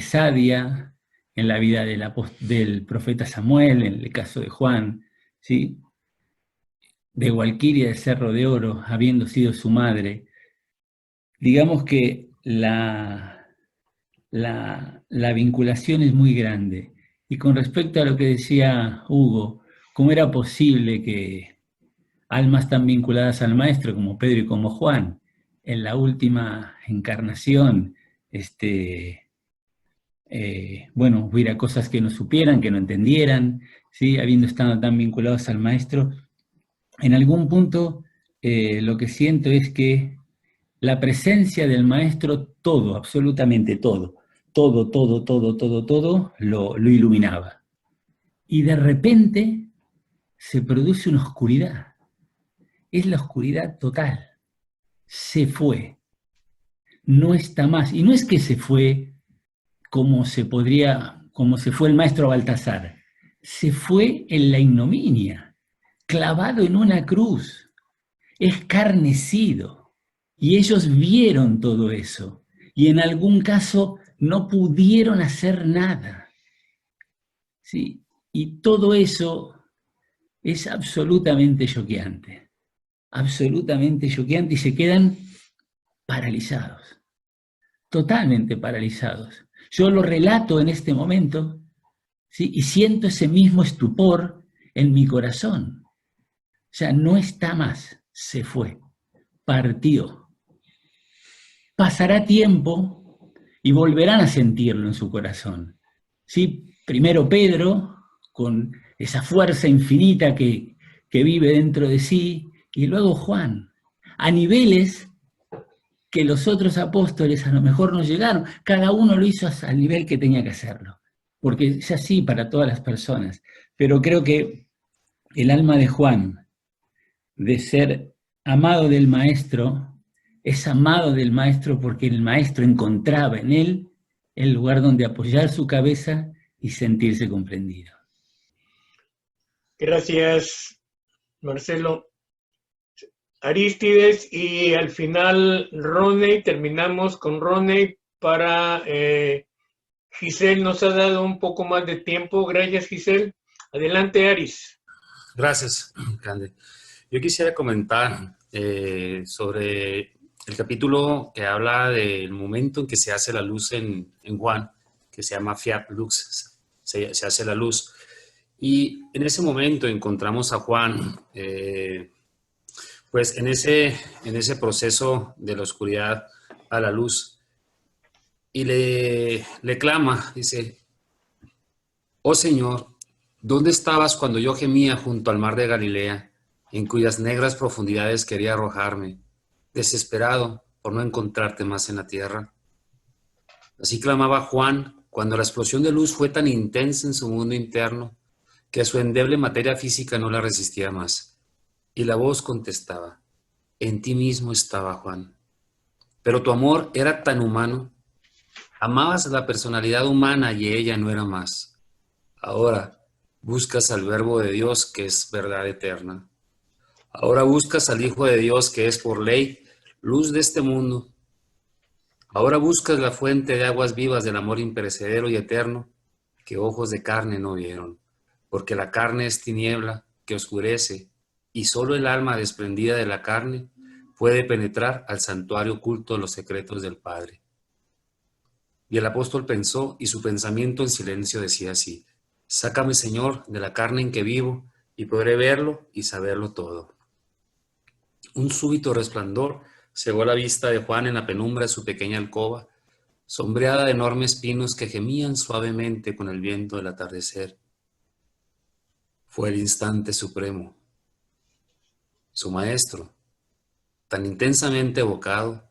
Sadia, en la vida del profeta Samuel, en el caso de Juan, ¿sí? De Walquiria de Cerro de Oro, habiendo sido su madre. Digamos que la vinculación es muy grande. Y con respecto a lo que decía Hugo, ¿cómo era posible que almas tan vinculadas al Maestro como Pedro y como Juan, en la última encarnación, hubiera cosas que no supieran, que no entendieran, ¿sí? Habiendo estado tan vinculados al Maestro? En algún punto lo que siento es que la presencia del Maestro, todo, absolutamente todo, lo iluminaba. Y de repente se produce una oscuridad. Es la oscuridad total. Se fue. No está más. Y no es que se fue como se fue el maestro Baltasar. Se fue en la ignominia, clavado en una cruz, escarnecido. Y ellos vieron todo eso. Y en algún caso no pudieron hacer nada. ¿Sí? Y todo eso es absolutamente choqueante. Absolutamente choqueante, y se quedan paralizados. Totalmente paralizados. Yo lo relato en este momento, ¿sí? Y siento ese mismo estupor en mi corazón. O sea, no está más, se fue, partió. Pasará tiempo y volverán a sentirlo en su corazón. ¿Sí? Primero Pedro, con esa fuerza infinita que vive dentro de sí, y luego Juan, a niveles que los otros apóstoles a lo mejor no llegaron. Cada uno lo hizo al nivel que tenía que hacerlo, porque es así para todas las personas. Pero creo que el alma de Juan, de ser amado del Maestro, es amado del Maestro porque el Maestro encontraba en él el lugar donde apoyar su cabeza y sentirse comprendido. Gracias, Marcelo. Arístides, y al final Roney, terminamos con Roney para Giselle nos ha dado un poco más de tiempo. Gracias, Giselle. Adelante, Aris. Gracias, Cande. Yo quisiera comentar sobre el capítulo que habla del momento en que se hace la luz en Juan, que se llama Fiat Lux, se hace la luz. Y en ese momento encontramos a Juan, pues en ese proceso de la oscuridad a la luz. Y le clama, dice, oh Señor, ¿dónde estabas cuando yo gemía junto al mar de Galilea, en cuyas negras profundidades quería arrojarme, desesperado por no encontrarte más en la tierra? Así clamaba Juan cuando la explosión de luz fue tan intensa en su mundo interno que su endeble materia física no la resistía más. Y la voz contestaba, en ti mismo estaba, Juan. Pero tu amor era tan humano. Amabas la personalidad humana y ella no era más. Ahora buscas al Verbo de Dios que es verdad eterna. Ahora buscas al Hijo de Dios que es por ley luz de este mundo. Ahora buscas la fuente de aguas vivas del amor imperecedero y eterno que ojos de carne no vieron, porque la carne es tiniebla que oscurece y solo el alma desprendida de la carne puede penetrar al santuario oculto de los secretos del Padre. Y el apóstol pensó y su pensamiento en silencio decía así, sácame, Señor, de la carne en que vivo y podré verlo y saberlo todo. Un súbito resplandor cegó la vista de Juan en la penumbra de su pequeña alcoba, sombreada de enormes pinos que gemían suavemente con el viento del atardecer. Fue el instante supremo. Su maestro, tan intensamente evocado,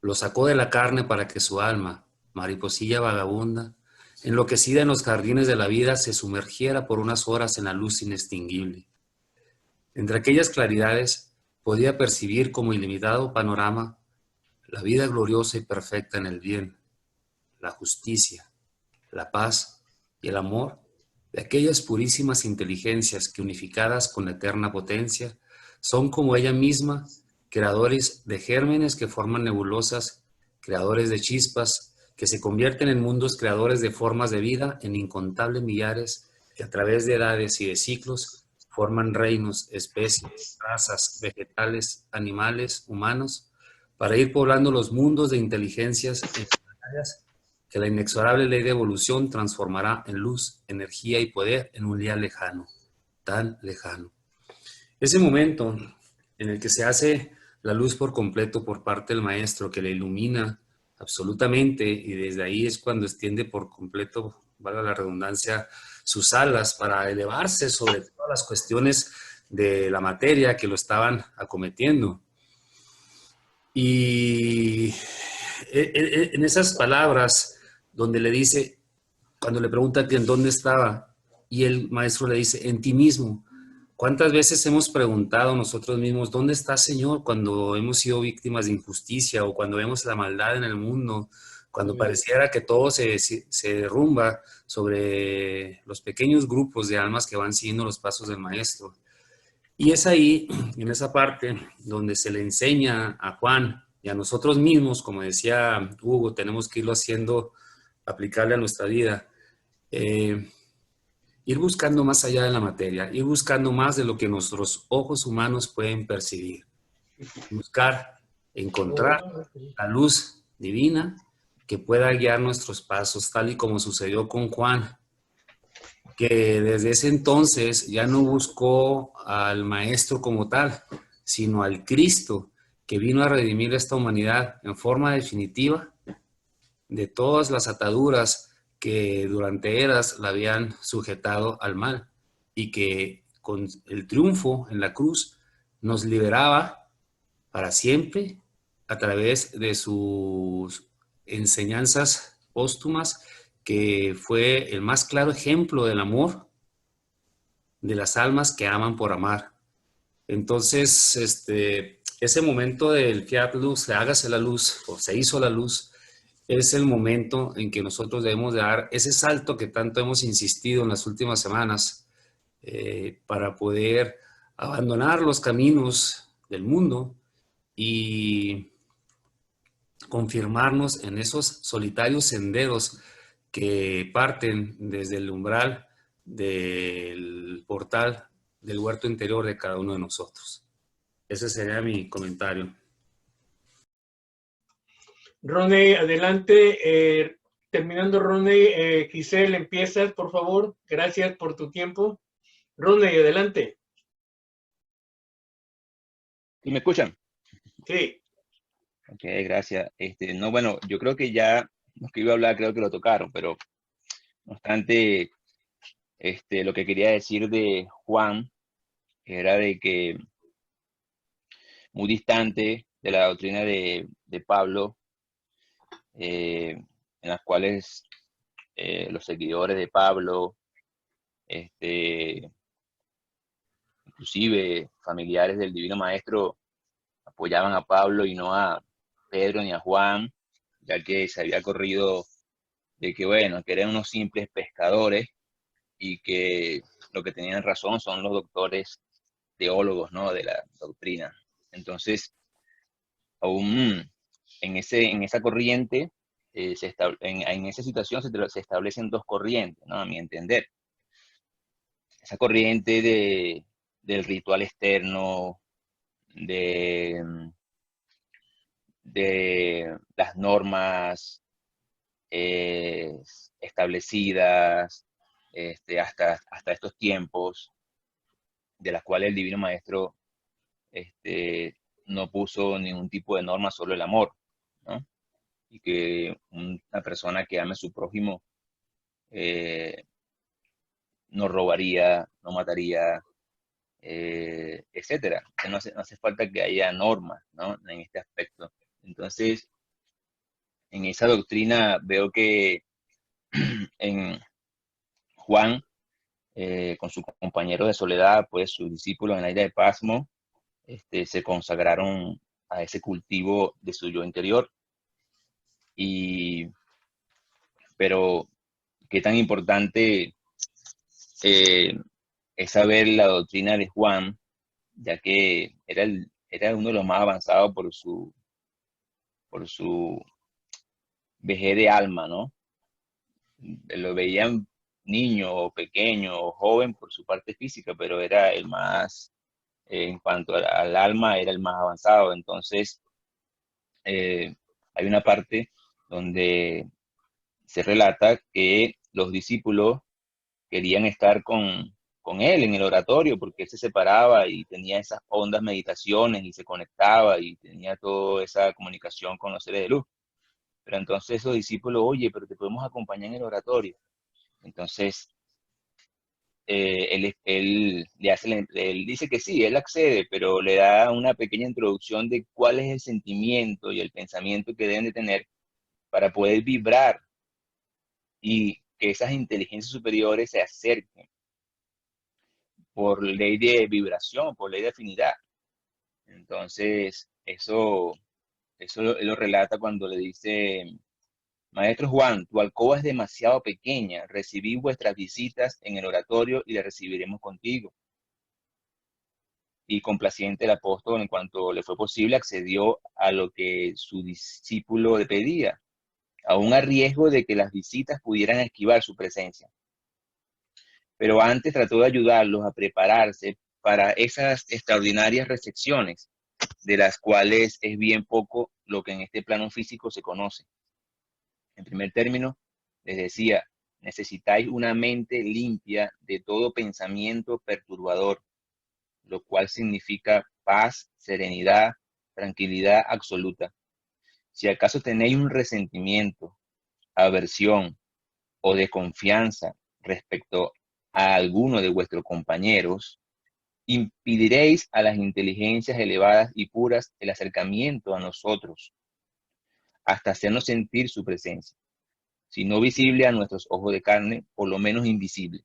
lo sacó de la carne para que su alma, mariposilla vagabunda, enloquecida en los jardines de la vida, se sumergiera por unas horas en la luz inextinguible. Entre aquellas claridades, podía percibir como ilimitado panorama la vida gloriosa y perfecta en el bien, la justicia, la paz y el amor de aquellas purísimas inteligencias que unificadas con la eterna potencia son como ella misma, creadores de gérmenes que forman nebulosas, creadores de chispas que se convierten en mundos creadores de formas de vida en incontables millares que a través de edades y de ciclos forman reinos, especies, razas, vegetales, animales, humanos, para ir poblando los mundos de inteligencias planetarias que la inexorable ley de evolución transformará en luz, energía y poder en un día lejano, tan lejano. Ese momento en el que se hace la luz por completo por parte del maestro, que le ilumina absolutamente, y desde ahí es cuando extiende por completo, valga la redundancia, sus alas para elevarse sobre todas las cuestiones de la materia que lo estaban acometiendo. Y en esas palabras donde le dice, cuando le pregunta que en dónde estaba, y el maestro le dice, en ti mismo. ¿Cuántas veces hemos preguntado nosotros mismos, ¿dónde está, Señor? Cuando hemos sido víctimas de injusticia o cuando vemos la maldad en el mundo, cuando pareciera que todo se derrumba sobre los pequeños grupos de almas que van siguiendo los pasos del maestro. Y es ahí, en esa parte, donde se le enseña a Juan y a nosotros mismos, como decía Hugo, tenemos que irlo haciendo, aplicarle a nuestra vida, ir buscando más allá de la materia, ir buscando más de lo que nuestros ojos humanos pueden percibir. Buscar, encontrar la luz divina que pueda guiar nuestros pasos, tal y como sucedió con Juan, que desde ese entonces ya no buscó al maestro como tal, sino al Cristo que vino a redimir esta humanidad en forma definitiva de todas las ataduras que durante eras la habían sujetado al mal y que con el triunfo en la cruz nos liberaba para siempre a través de sus enseñanzas póstumas, que fue el más claro ejemplo del amor de las almas que aman por amar. Entonces, ese momento del Fiat Lux, hágase la luz, o se hizo la luz, es el momento en que nosotros debemos de dar ese salto que tanto hemos insistido en las últimas semanas para poder abandonar los caminos del mundo y confirmarnos en esos solitarios senderos que parten desde el umbral del portal del huerto interior de cada uno de nosotros. Ese sería mi comentario. Ronnie, adelante. Terminando, Ronnie, Giselle, empiezas, por favor. Gracias por tu tiempo. Ronnie, adelante. ¿Sí me escuchan? Sí. Ok, gracias. No, bueno, yo creo que ya los que iba a hablar creo que lo tocaron, pero no obstante, lo que quería decir de Juan era de que muy distante de la doctrina de Pablo, en las cuales los seguidores de Pablo, inclusive familiares del Divino Maestro, apoyaban a Pablo y no a Pedro ni a Juan, ya que se había corrido de que, bueno, que eran unos simples pescadores y que lo que tenían razón son los doctores teólogos, ¿no?, de la doctrina. Entonces, aún en esa corriente, en esa situación se establecen dos corrientes, ¿no?, a mi entender. Esa corriente del ritual externo, de las normas establecidas hasta estos tiempos, de las cuales el Divino Maestro no puso ningún tipo de norma, solo el amor, ¿no? Y que una persona que ame a su prójimo no robaría, no mataría, etcétera. Que no hace falta que haya normas, ¿no?, en este aspecto. Entonces, en esa doctrina veo que en Juan, con su compañero de soledad, pues sus discípulos en la isla de Pasmo, se consagraron a ese cultivo de su yo interior. Pero qué tan importante es saber la doctrina de Juan, ya que era uno de los más avanzados por su vejez de alma, ¿no? Lo veían niño o pequeño o joven por su parte física, pero era el más, en cuanto al alma, era el más avanzado. Entonces, hay una parte donde se relata que los discípulos querían estar con él en el oratorio, porque él se separaba y tenía esas hondas meditaciones y se conectaba y tenía toda esa comunicación con los seres de luz. Pero entonces esos discípulos, oye, pero te podemos acompañar en el oratorio. Entonces, él dice que sí, él accede, pero le da una pequeña introducción de cuál es el sentimiento y el pensamiento que deben de tener para poder vibrar y que esas inteligencias superiores se acerquen por ley de vibración, por ley de afinidad. Entonces, eso él lo relata cuando le dice: Maestro Juan, tu alcoba es demasiado pequeña, recibí vuestras visitas en el oratorio y las recibiremos contigo. Y complaciente el apóstol, en cuanto le fue posible, accedió a lo que su discípulo le pedía, aún a riesgo de que las visitas pudieran esquivar su presencia. Pero antes trató de ayudarlos a prepararse para esas extraordinarias recepciones, de las cuales es bien poco lo que en este plano físico se conoce. En primer término, les decía, necesitáis una mente limpia de todo pensamiento perturbador, lo cual significa paz, serenidad, tranquilidad absoluta. Si acaso tenéis un resentimiento, aversión o desconfianza respecto a alguno de vuestros compañeros, impediréis a las inteligencias elevadas y puras el acercamiento a nosotros, hasta hacernos sentir su presencia, si no visible a nuestros ojos de carne, por lo menos invisiblemente.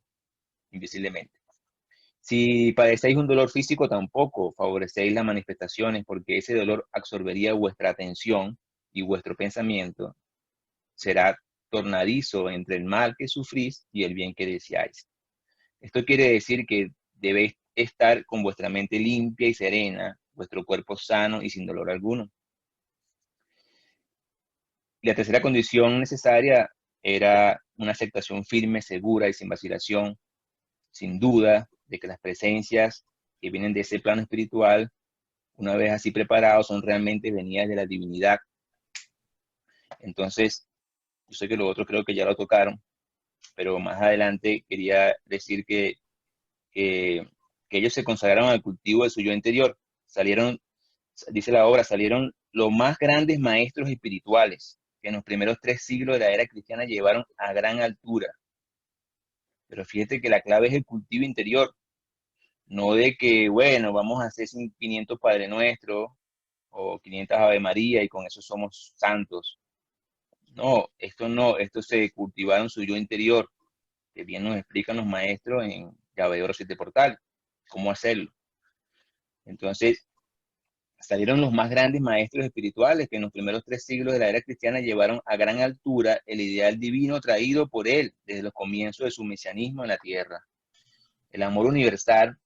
Si padecéis un dolor físico, tampoco favorecéis las manifestaciones, porque ese dolor absorbería vuestra atención y vuestro pensamiento será tornadizo entre el mal que sufrís y el bien que deseáis. Esto quiere decir que debéis estar con vuestra mente limpia y serena, vuestro cuerpo sano y sin dolor alguno. Y la tercera condición necesaria era una aceptación firme, segura y sin vacilación, sin duda, de que las presencias que vienen de ese plano espiritual, una vez así preparados, son realmente venidas de la divinidad. Entonces, yo sé que los otros creo que ya lo tocaron, pero más adelante quería decir que ellos se consagraron al cultivo de su yo interior. Salieron, dice la obra, salieron los más grandes maestros espirituales que en los primeros 3 siglos de la era cristiana llevaron a gran altura. Pero fíjate que la clave es el cultivo interior, no de que, bueno, vamos a hacer 500 Padre Nuestro o 500 Ave María y con eso somos santos. No, esto se cultivaron su yo interior, que bien nos explican los maestros en Llave de Oro 7 Portales, cómo hacerlo. Entonces, salieron los más grandes maestros espirituales que en los primeros 3 siglos de la era cristiana llevaron a gran altura el ideal divino traído por él desde los comienzos de su mesianismo en la tierra. El amor universal,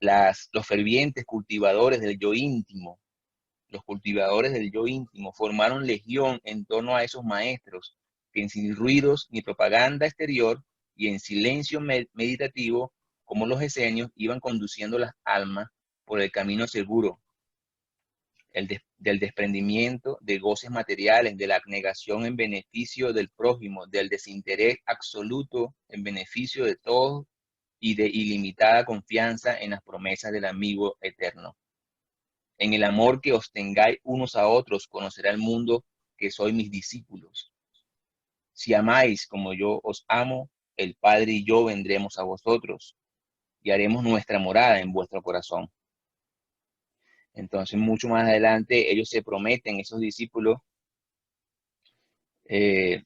los fervientes cultivadores del yo íntimo, los cultivadores del yo íntimo formaron legión en torno a esos maestros que sin ruidos ni propaganda exterior y en silencio meditativo, como los esenios, iban conduciendo las almas por el camino seguro del desprendimiento de goces materiales, de la abnegación en beneficio del prójimo, del desinterés absoluto en beneficio de todos y de ilimitada confianza en las promesas del amigo eterno. En el amor que os tengáis unos a otros, conocerá el mundo que sois mis discípulos. Si amáis como yo os amo, el Padre y yo vendremos a vosotros y haremos nuestra morada en vuestro corazón. Entonces, mucho más adelante, ellos se prometen, esos discípulos, se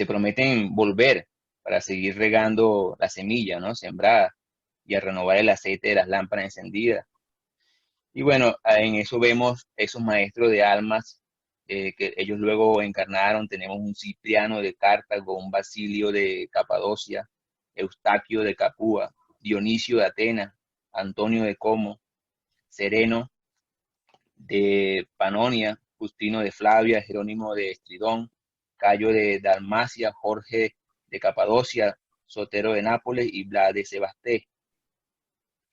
prometen volver para seguir regando la semilla, ¿no? Sembrada, y a renovar el aceite de las lámparas encendidas. Y bueno, en eso vemos esos maestros de almas que ellos luego encarnaron. Tenemos un Cipriano de Cartago, un Basilio de Capadocia, Eustaquio de Capua, Dionisio de Atenas, Antonio de Como, Sereno de Panonia, Justino de Flavia, Jerónimo de Estridón, Cayo de Dalmacia, Jorge de Capadocia, Sotero de Nápoles y Blas de Sebasté.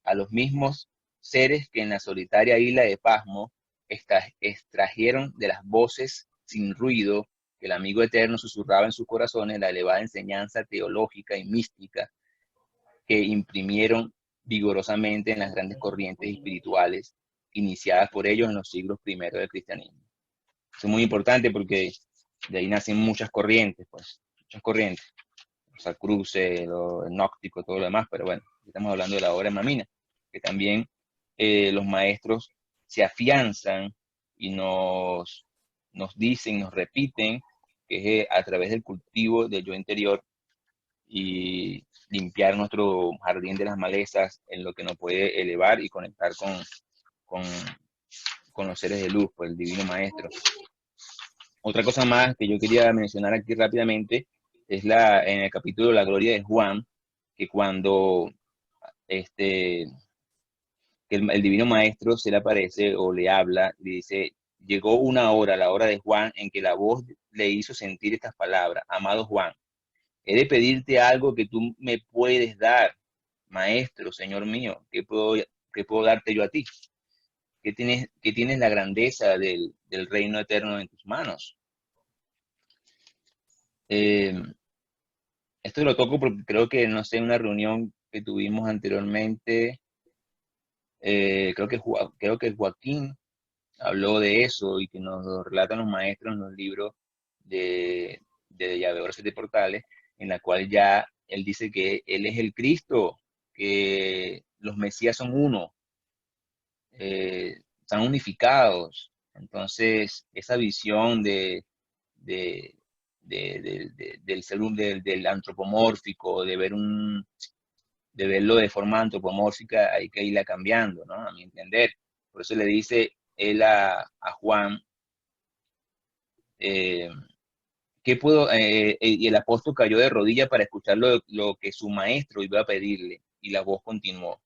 A los mismos seres que en la solitaria isla de Pasmo extrajeron de las voces sin ruido que el amigo eterno susurraba en sus corazones la elevada enseñanza teológica y mística que imprimieron vigorosamente en las grandes corrientes espirituales iniciadas por ellos en los siglos primeros del cristianismo. Eso es muy importante porque de ahí nacen muchas corrientes, los sacruces, el gnóstico, todo lo demás, pero bueno, estamos hablando de la obra de Mamina, que también los maestros se afianzan y nos dicen, nos repiten que es a través del cultivo del yo interior y limpiar nuestro jardín de las malezas en lo que nos puede elevar y conectar con los seres de luz, por el Divino Maestro. Otra cosa más que yo quería mencionar aquí rápidamente es en el capítulo La Gloria de Juan, que cuando que el Divino Maestro se le aparece o le habla, le dice, llegó una hora, la hora de Juan, en que la voz le hizo sentir estas palabras: amado Juan, he de pedirte algo que tú me puedes dar, Maestro, Señor mío. ¿Qué puedo darte yo a ti? Que tienes la grandeza del reino eterno en tus manos. Esto lo toco porque creo que, no sé, una reunión que tuvimos anteriormente, creo que Joaquín habló de eso y que nos lo relatan los maestros en los libros de Llave de Oro 7 Portales, en la cual ya él dice que él es el Cristo, que los Mesías son uno, están unificados. Entonces, esa visión del antropomórfico, de verlo de forma antropomórfica, hay que irla cambiando, ¿no? A mi entender. Por eso le dice él a Juan, y el apóstol cayó de rodillas para escuchar lo que su maestro iba a pedirle, y la voz continuó: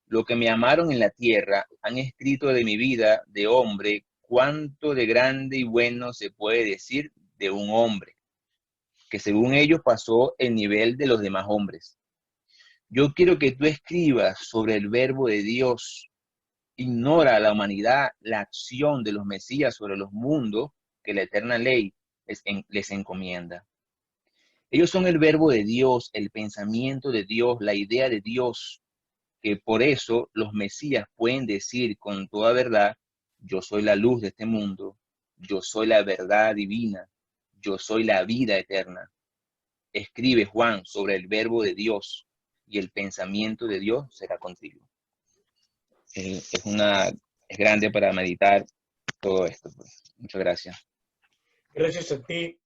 lo que me amaron en la tierra han escrito de mi vida de hombre, cuánto de grande y bueno se puede decir de un hombre, que según ellos pasó el nivel de los demás hombres. Yo quiero que tú escribas sobre el verbo de Dios. Ignora a la humanidad la acción de los Mesías sobre los mundos que la eterna ley les encomienda. Ellos son el verbo de Dios, el pensamiento de Dios, la idea de Dios, que por eso los Mesías pueden decir con toda verdad: yo soy la luz de este mundo, yo soy la verdad divina, yo soy la vida eterna. Escribe Juan sobre el verbo de Dios y el pensamiento de Dios será contigo. Es grande para meditar todo esto, pues. Muchas gracias. Gracias a ti.